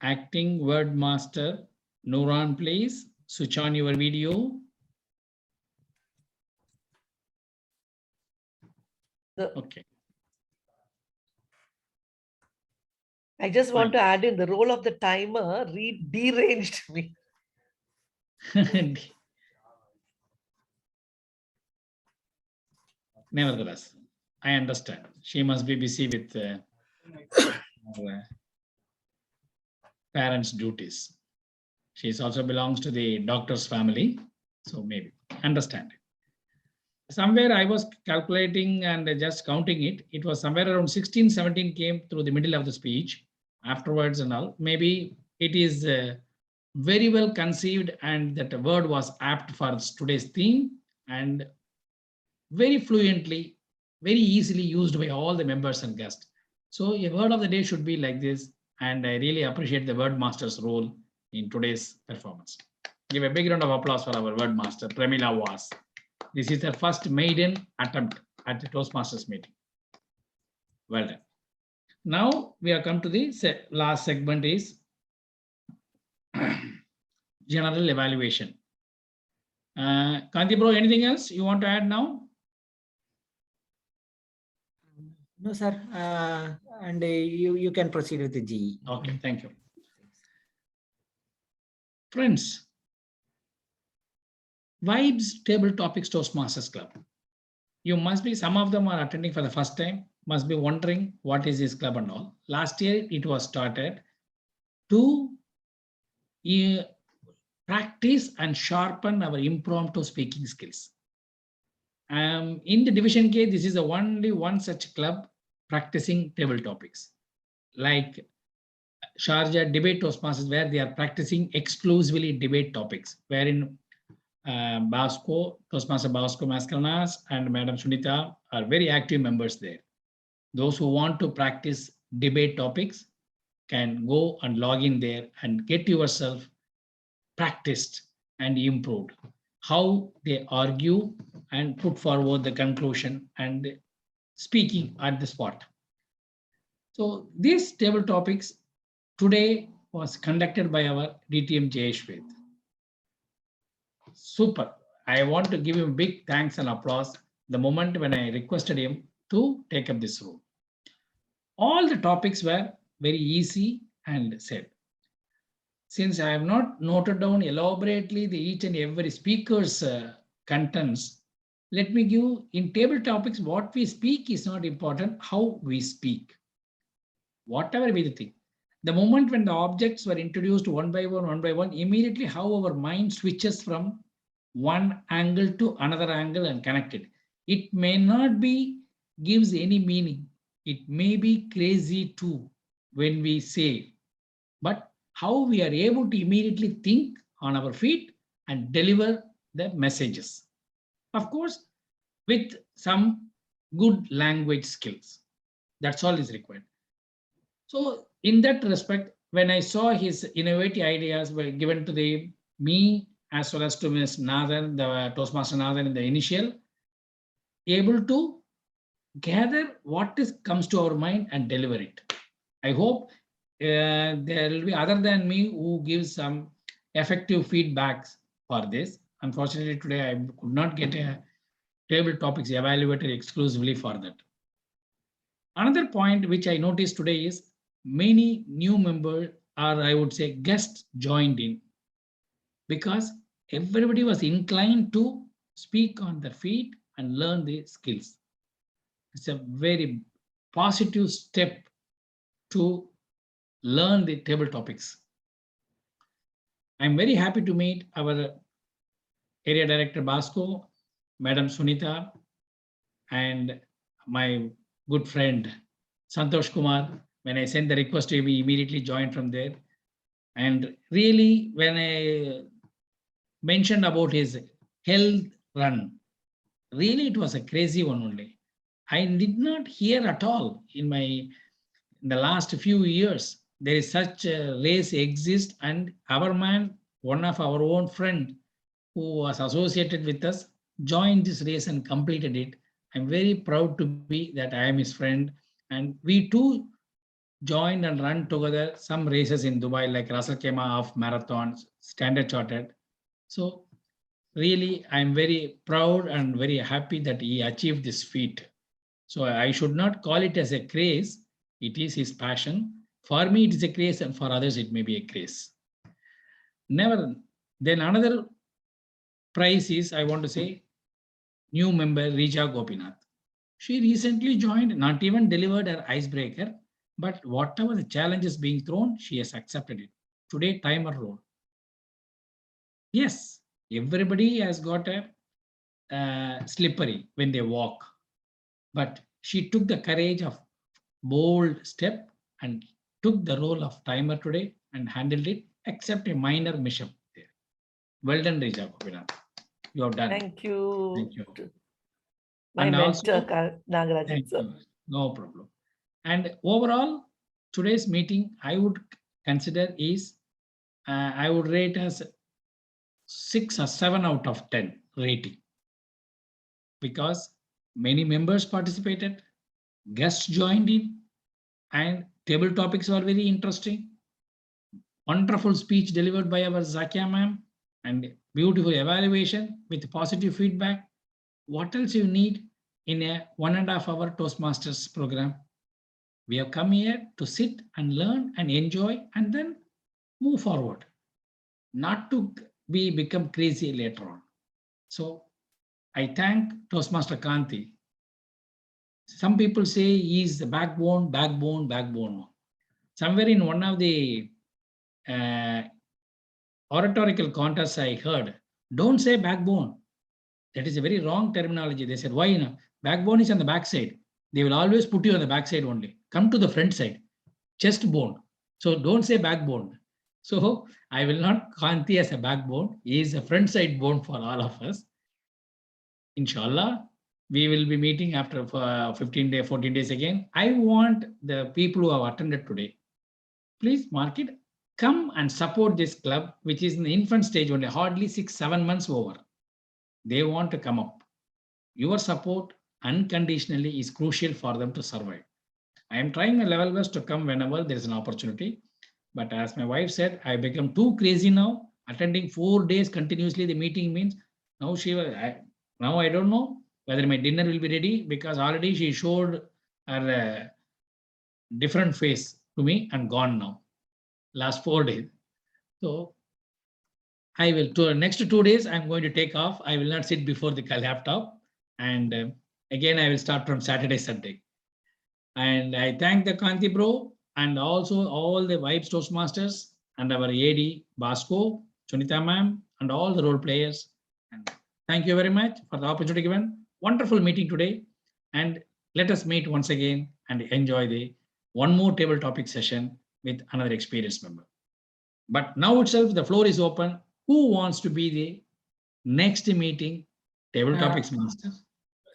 Speaker 15: Acting word master Nuran, please switch on your video. Okay.
Speaker 8: I just want to add in the role of the timer, deranged me.
Speaker 15: Nevertheless, I understand. She must be busy with her parents' duties. She also belongs to the doctor's family. So maybe understand. Somewhere I was calculating and just counting it. It was somewhere around 16, 17 came through the middle of the speech afterwards and all. Maybe it is very well conceived and that word was apt for today's theme and very fluently, very easily used by all the members and guests. So a word of the day should be like this. And I really appreciate the word master's role in today's performance. Give a big round of applause for our word master, Pramila Was. This is her first maiden attempt at the Toastmasters meeting. Well done. Now we have come to the last segment is general evaluation. Kanti bro, anything else you want to add now?
Speaker 2: No, sir. And you can proceed with the GE.
Speaker 15: Okay, thank you. Friends, Vibes Table Topics Toastmasters Club. You must be, some of them are attending for the first time, must be wondering what is this club and all. Last year it was started to practice and sharpen our impromptu speaking skills. In the division K, this is the only one such club practicing table topics. Like Sharjah Debate Toastmasters, where they are practicing exclusively debate topics, wherein Basco, Toastmaster Basco Mascarenas and Madam Sunita are very active members there. Those who want to practice debate topics can go and log in there and get yourself practiced and improved. How they argue and put forward the conclusion and speaking at the spot. So these table topics today was conducted by our DTM Jayeshwet. Super. I want to give him big thanks and applause the moment when I requested him to take up this role. All the topics were very easy and said. Since I have not noted down elaborately the each and every speaker's contents, let me give in table topics what we speak is not important, how we speak. Whatever be the thing. The moment when the objects were introduced one by one, immediately how our mind switches from one angle to another angle and connected. It may not be gives any meaning. It may be crazy too when we say, but how we are able to immediately think on our feet and deliver the messages. Of course, with some good language skills. That's all is required. So in that respect, when I saw his innovative ideas were given to me as well as to Ms. Nathan, the Toastmaster Nathan in the initial, able to gather what comes to our mind and deliver it. I hope there will be other than me who gives some effective feedbacks for this. Unfortunately, today I could not get a table topics evaluated exclusively for that. Another point which I noticed today is many new members or I would say guests joined in because everybody was inclined to speak on their feet and learn the skills. It's a very positive step to learn the table topics. I'm very happy to meet our Area Director Basco, Madam Sunita, and my good friend Santosh Kumar. When I sent the request to him, he immediately joined from there. And really, when I mentioned about his health run, really it was a crazy one only. I did not hear at all in the last few years there is such a race exist, and our man, one of our own friend who was associated with us, joined this race and completed it. I'm very proud to be that I am his friend, and we too joined and run together some races in Dubai like Russell Kema half marathons, Standard Chartered. So really, I'm very proud and very happy that he achieved this feat. So I should not call it as a craze. It is his passion. For me, it is a craze, and for others, it may be a craze. Never. Then another prize is, I want to say, new member Rija Gopinath. She recently joined, not even delivered her icebreaker, but whatever the challenge is being thrown, she has accepted it. Today, timer role. Yes, everybody has got a slippery when they walk, but she took the courage of bold step and took the role of timer today and handled it, except a minor mishap there. Well done, Rija Gopinath. You have done.
Speaker 8: Thank you.
Speaker 15: Thank you.
Speaker 8: My
Speaker 15: And
Speaker 8: mentor,
Speaker 15: also,
Speaker 8: Nagarajan,
Speaker 15: thank
Speaker 8: sir.
Speaker 15: you. No problem. And overall, today's meeting, I would consider is, I would rate as 6 or 7 out of 10 rating. Because many members participated, guests joined in, and table topics were very interesting. Wonderful speech delivered by our Zakia ma'am, and beautiful evaluation with positive feedback. What else you need in a 1.5 hour Toastmasters program? We have come here to sit and learn and enjoy and then move forward, not to become crazy later on. So I thank Toastmaster Kanti. Some people say he is the backbone. Somewhere in one of the oratorical contests I heard, don't say backbone. That is a very wrong terminology. They said, why? Backbone is on the backside. They will always put you on the backside only. Come to the front side, chest bone. So don't say backbone. So I will not Kanti as a backbone. He is a front side bone for all of us. Inshallah, we will be meeting after 15 days, 14 days again. I want the people who have attended today, please mark it. Come and support this club, which is in the infant stage only, hardly 6-7 months over. They want to come up. Your support unconditionally is crucial for them to survive. I am trying my level best to come whenever there is an opportunity. But as my wife said, I become too crazy now. Attending 4 days continuously, the meeting means now now I don't know whether my dinner will be ready, because already she showed her different face to me and gone now. Last 4 days. So I will, next 2 days, I'm going to take off. I will not sit before the laptop. And again, I will start from Saturday, Sunday. And I thank the Kanti bro and also all the Vibes Toastmasters and our AD, Basco, Sunita ma'am, and all the role players. And thank you very much for the opportunity given. Wonderful meeting today. And let us meet once again and enjoy the one more table topic session with another experienced member. But now itself, the floor is open. Who wants to be the next meeting table topics master?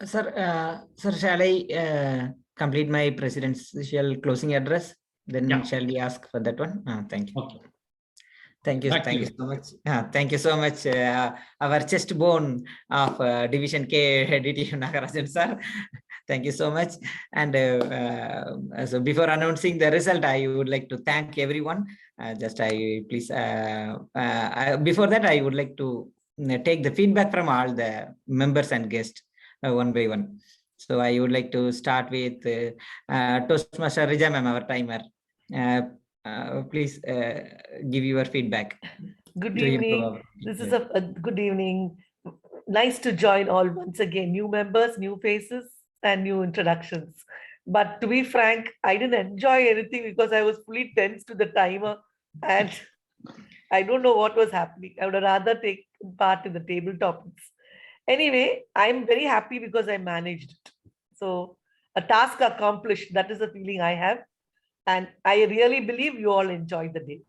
Speaker 2: Sir, shall I complete my presidential closing address? Then shall we ask for that one? Thank you.
Speaker 15: Okay.
Speaker 2: Thank you. Thank you so much. Thank you so much. Our chest bone of Division K, DT Nagarajan sir. Thank you so much. And so before announcing the result, I would like to thank everyone. Before that, I would like to take the feedback from all the members and guests one by one. So I would like to start with Toastmaster Rija ma'am, our timer. Please give your feedback.
Speaker 8: Good evening. This is a good evening. Nice to join all once again. New members, new faces, and new introductions. But to be frank, I didn't enjoy anything because I was fully tense to the timer and I don't know what was happening. I would rather take part in the table topics. Anyway, I'm very happy because I managed it. So a task accomplished, that is the feeling I have. And I really believe you all enjoyed the day.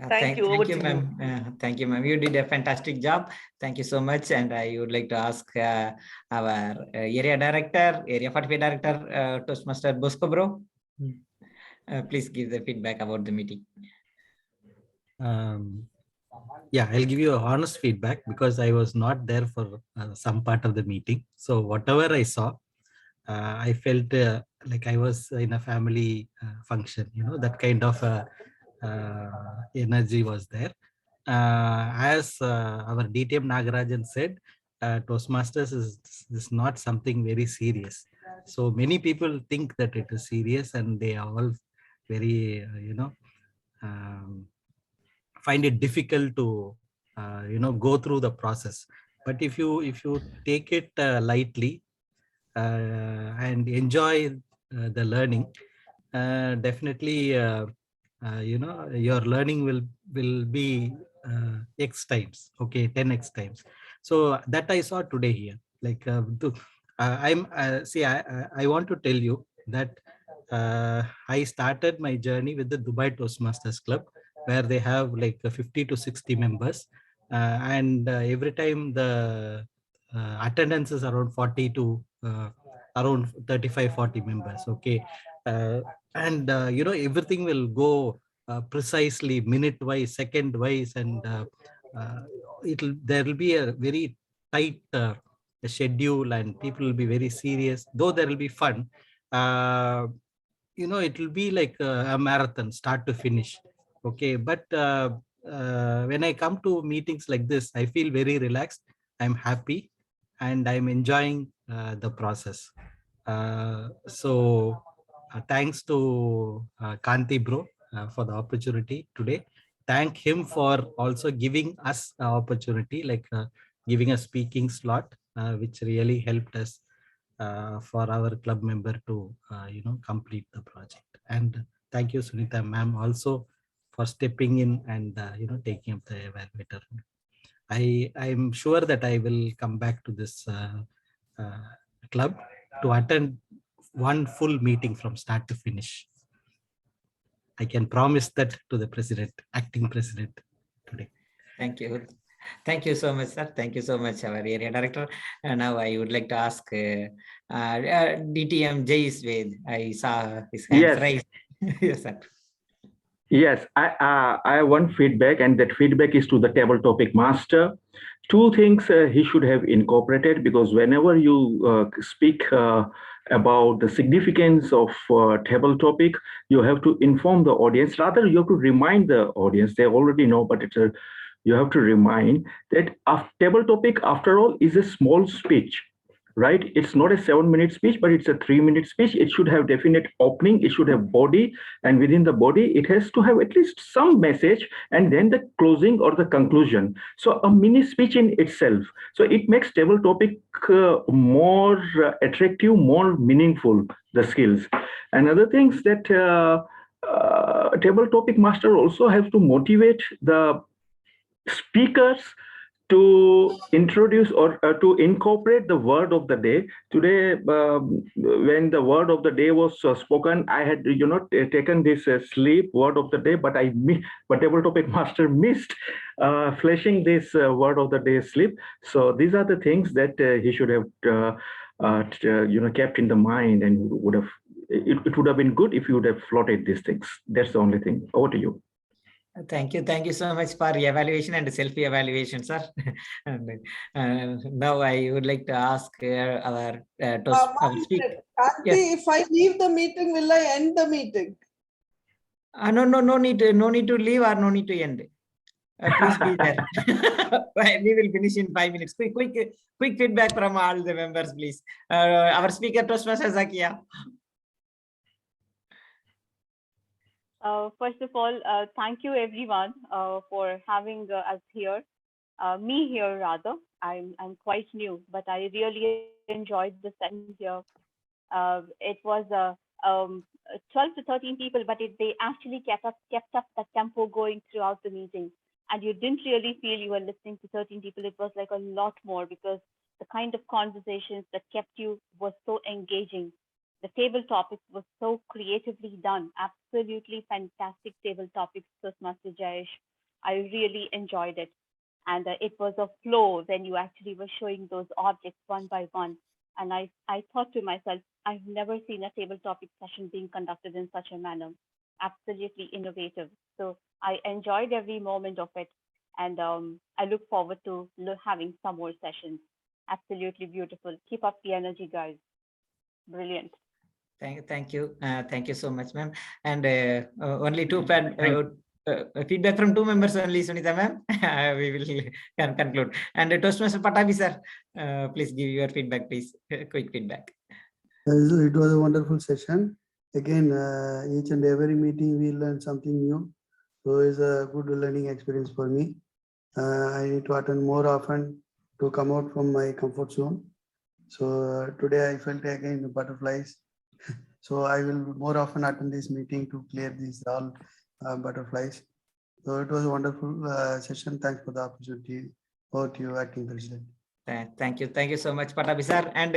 Speaker 8: Thank you.
Speaker 2: Thank you, ma'am. Thank you, ma'am. You did a fantastic job. Thank you so much. And I would like to ask our area director, area 45 director, Toastmaster Bosco bro. Please give the feedback about the meeting.
Speaker 14: Yeah, I'll give you a honest feedback because I was not there for some part of the meeting. So whatever I saw, I felt like I was in a family function, that kind of energy was there. As our DTM Nagarajan said, Toastmasters is not something very serious. So many people think that it is serious and they are all very, find it difficult to, go through the process. But if you take it lightly and enjoy the learning, definitely, your learning will be X times, okay, 10X times. So that I saw today here. Like I want to tell you that I started my journey with the Dubai Toastmasters Club, where they have like 50 to 60 members, and every time the attendance is around 40 to around 35-40 members, okay, and everything will go precisely minute wise, second wise, and there will be a very tight schedule and people will be very serious, though there will be fun. It will be like a marathon, start to finish, okay. But when I come to meetings like this, I feel very relaxed, I'm happy, and I'm enjoying the process. So thanks to Kanti bro for the opportunity today. Thank him for also giving us an opportunity, like giving a speaking slot, which really helped us for our club member to complete the project. And thank you, Sunita ma'am, also for stepping in and taking up the evaluator. I'm sure that I will come back to this club to attend one full meeting from start to finish. I can promise that to the president, acting president today.
Speaker 2: Thank you. Thank you so much, sir. Thank you so much, our area director. And now I would like to ask DTM Jay Sved. I saw his hands
Speaker 7: Yes.
Speaker 2: raised. Yes, sir.
Speaker 7: Yes, I have one feedback, and that feedback is to the table topic master. Two things he should have incorporated, because whenever you speak about the significance of table topic, you have to inform the audience. Rather, you have to remind the audience. They already know, but you have to remind that a table topic, after all, is a small speech. Right? It's not a 7-minute speech, but it's a 3-minute speech. It should have definite opening. It should have body, and within the body, it has to have at least some message, and then the closing or the conclusion. So a mini speech in itself. So it makes table topic more attractive, more meaningful, the skills. And other things that table topic master also have to motivate the speakers to introduce or to incorporate the word of the day. Today, when the word of the day was spoken, I had taken this sleep word of the day, but table topic master missed flashing this word of the day sleep. So these are the things that he should have kept in the mind, and would have it would have been good if you would have floated these things. That's the only thing. Over to you.
Speaker 2: Thank you. Thank you so much for evaluation and self-evaluation, sir. And now I would like to ask our speaker.
Speaker 3: Kanti,
Speaker 2: Yes.
Speaker 3: if I leave the meeting, will I end the meeting?
Speaker 2: No need to leave or no need to end. Please be there. We will finish in 5 minutes. Quick feedback from all the members, please. Our speaker, Toastmaster Zakia.
Speaker 10: First of all, thank you everyone for having us here. Me here rather. I'm quite new, but I really enjoyed the session here. It was 12 to 13 people, but they actually kept up the tempo going throughout the meeting, and you didn't really feel you were listening to 13 people. It was like a lot more, because the kind of conversations that kept you was so engaging. The table topics was so creatively done. Absolutely fantastic table topics, Toastmaster Jayesh. I really enjoyed it. And it was a flow when you actually were showing those objects one by one. And I thought to myself, I've never seen a table topic session being conducted in such a manner. Absolutely innovative. So I enjoyed every moment of it. And I look forward to having some more sessions. Absolutely beautiful. Keep up the energy, guys. Brilliant.
Speaker 2: Thank you. Thank you so much, ma'am. And only feedback from 2 members only, Sunita ma'am. We will conclude. And Toastmaster Patabi sir, please give your feedback, please. Quick feedback.
Speaker 12: It was a wonderful session. Again, each and every meeting we learn something new. So it's a good learning experience for me. I need to attend more often to come out from my comfort zone. So today I felt again the butterflies. So I will more often attend this meeting to clear these all butterflies. So it was a wonderful session. Thanks for the opportunity. Over to you, Acting President.
Speaker 2: Thank you so much, Patabi sir. And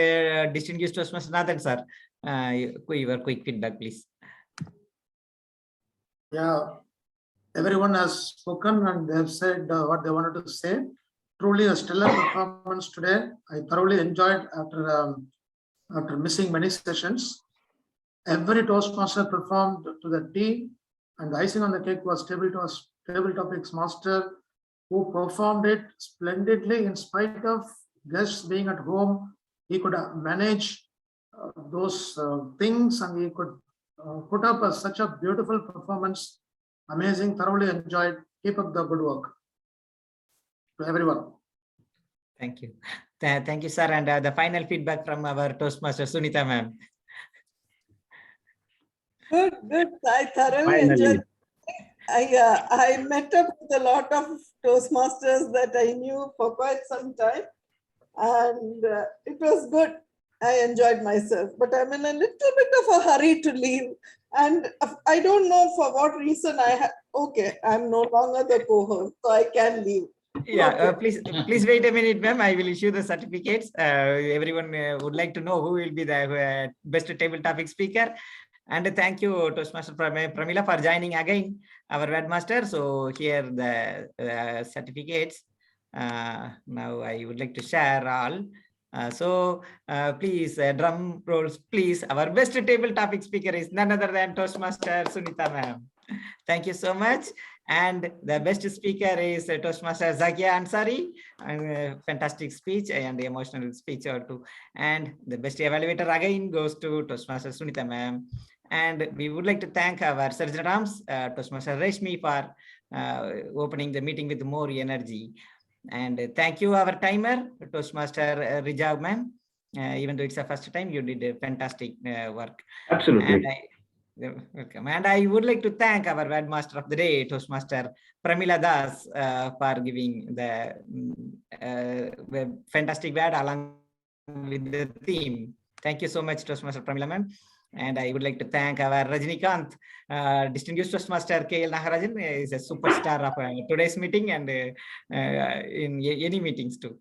Speaker 2: distinguished Toastmaster Nathan sir, your quick feedback, please.
Speaker 11: Yeah, everyone has spoken and they have said what they wanted to say. Truly a stellar performance today. I thoroughly enjoyed after missing many sessions. Every Toastmaster performed to the T, and the icing on the cake was table topics master, who performed it splendidly in spite of guests being at home. He could manage those things, and he could put up such a beautiful performance. Amazing, thoroughly enjoyed. Keep up the good work to everyone.
Speaker 2: Thank you. Thank you, sir. And the final feedback from our Toastmaster Sunita ma'am.
Speaker 3: Good. I thoroughly enjoyed. I met up with a lot of Toastmasters that I knew for quite some time, and it was good. I enjoyed myself, but I'm in a little bit of a hurry to leave, and I don't know for what reason okay, I'm no longer the co-host, so I can leave.
Speaker 2: Yeah, please wait a minute, ma'am. I will issue the certificates. Everyone would like to know who will be the best table topic speaker. And thank you, Toastmaster Pramila, for joining again, our webmaster. So here the certificates. Now I would like to share all. Please, drum rolls, please. Our best table topic speaker is none other than Toastmaster Sunita ma'am. Thank you so much. And the best speaker is Toastmaster Zakia Ansari. Fantastic speech and emotional speech or two. And the best evaluator again goes to Toastmaster Sunita ma'am. And we would like to thank our Surgeon at Arms, Toastmaster Reshmi, for opening the meeting with more energy. And thank you, our timer, Toastmaster Rijav ma'am. Even though it's the first time, you did a fantastic work.
Speaker 7: Absolutely.
Speaker 2: And welcome. And I would like to thank our webmaster of the day, Toastmaster Pramila Das, for giving the fantastic word along with the theme. Thank you so much, Toastmaster Pramila ma'am. And I would like to thank our Rajnikant, distinguished Toastmaster KL Nagarajan, is a superstar of today's meeting and in any meetings too.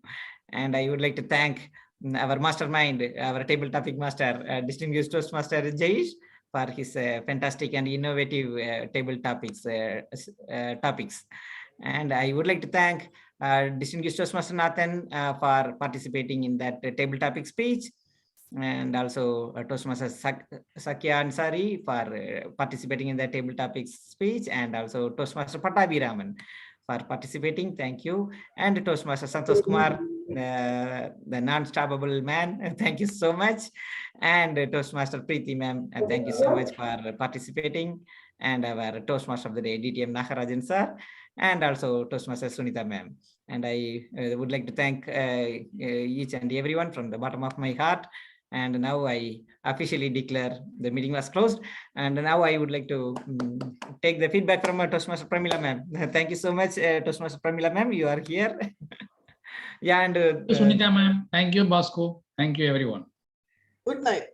Speaker 2: And I would like to thank our mastermind, our table topic master, distinguished Toastmaster Jayesh, for his fantastic and innovative table topics. And I would like to thank distinguished Toastmaster Nathan for participating in that table topic speech. And also Toastmaster Sakya Ansari for participating in the table topics speech, and also Toastmaster Patabi Raman for participating. Thank you. And Toastmaster Santosh Kumar, the non-stoppable man. Thank you so much. And Toastmaster Preeti ma'am, thank you so much for participating. And our Toastmaster of the day, DTM Nagarajan sir, and also Toastmaster Sunita ma'am. And I would like to thank each and everyone from the bottom of my heart. And now I officially declare the meeting was closed. And now I would like to take the feedback from Toastmaster Pramila ma'am. Thank you so much, Toastmaster Pramila ma'am. You are here. Yeah, and
Speaker 15: Sunita ma'am. Thank you, Bosco. Thank you, everyone.
Speaker 3: Good night.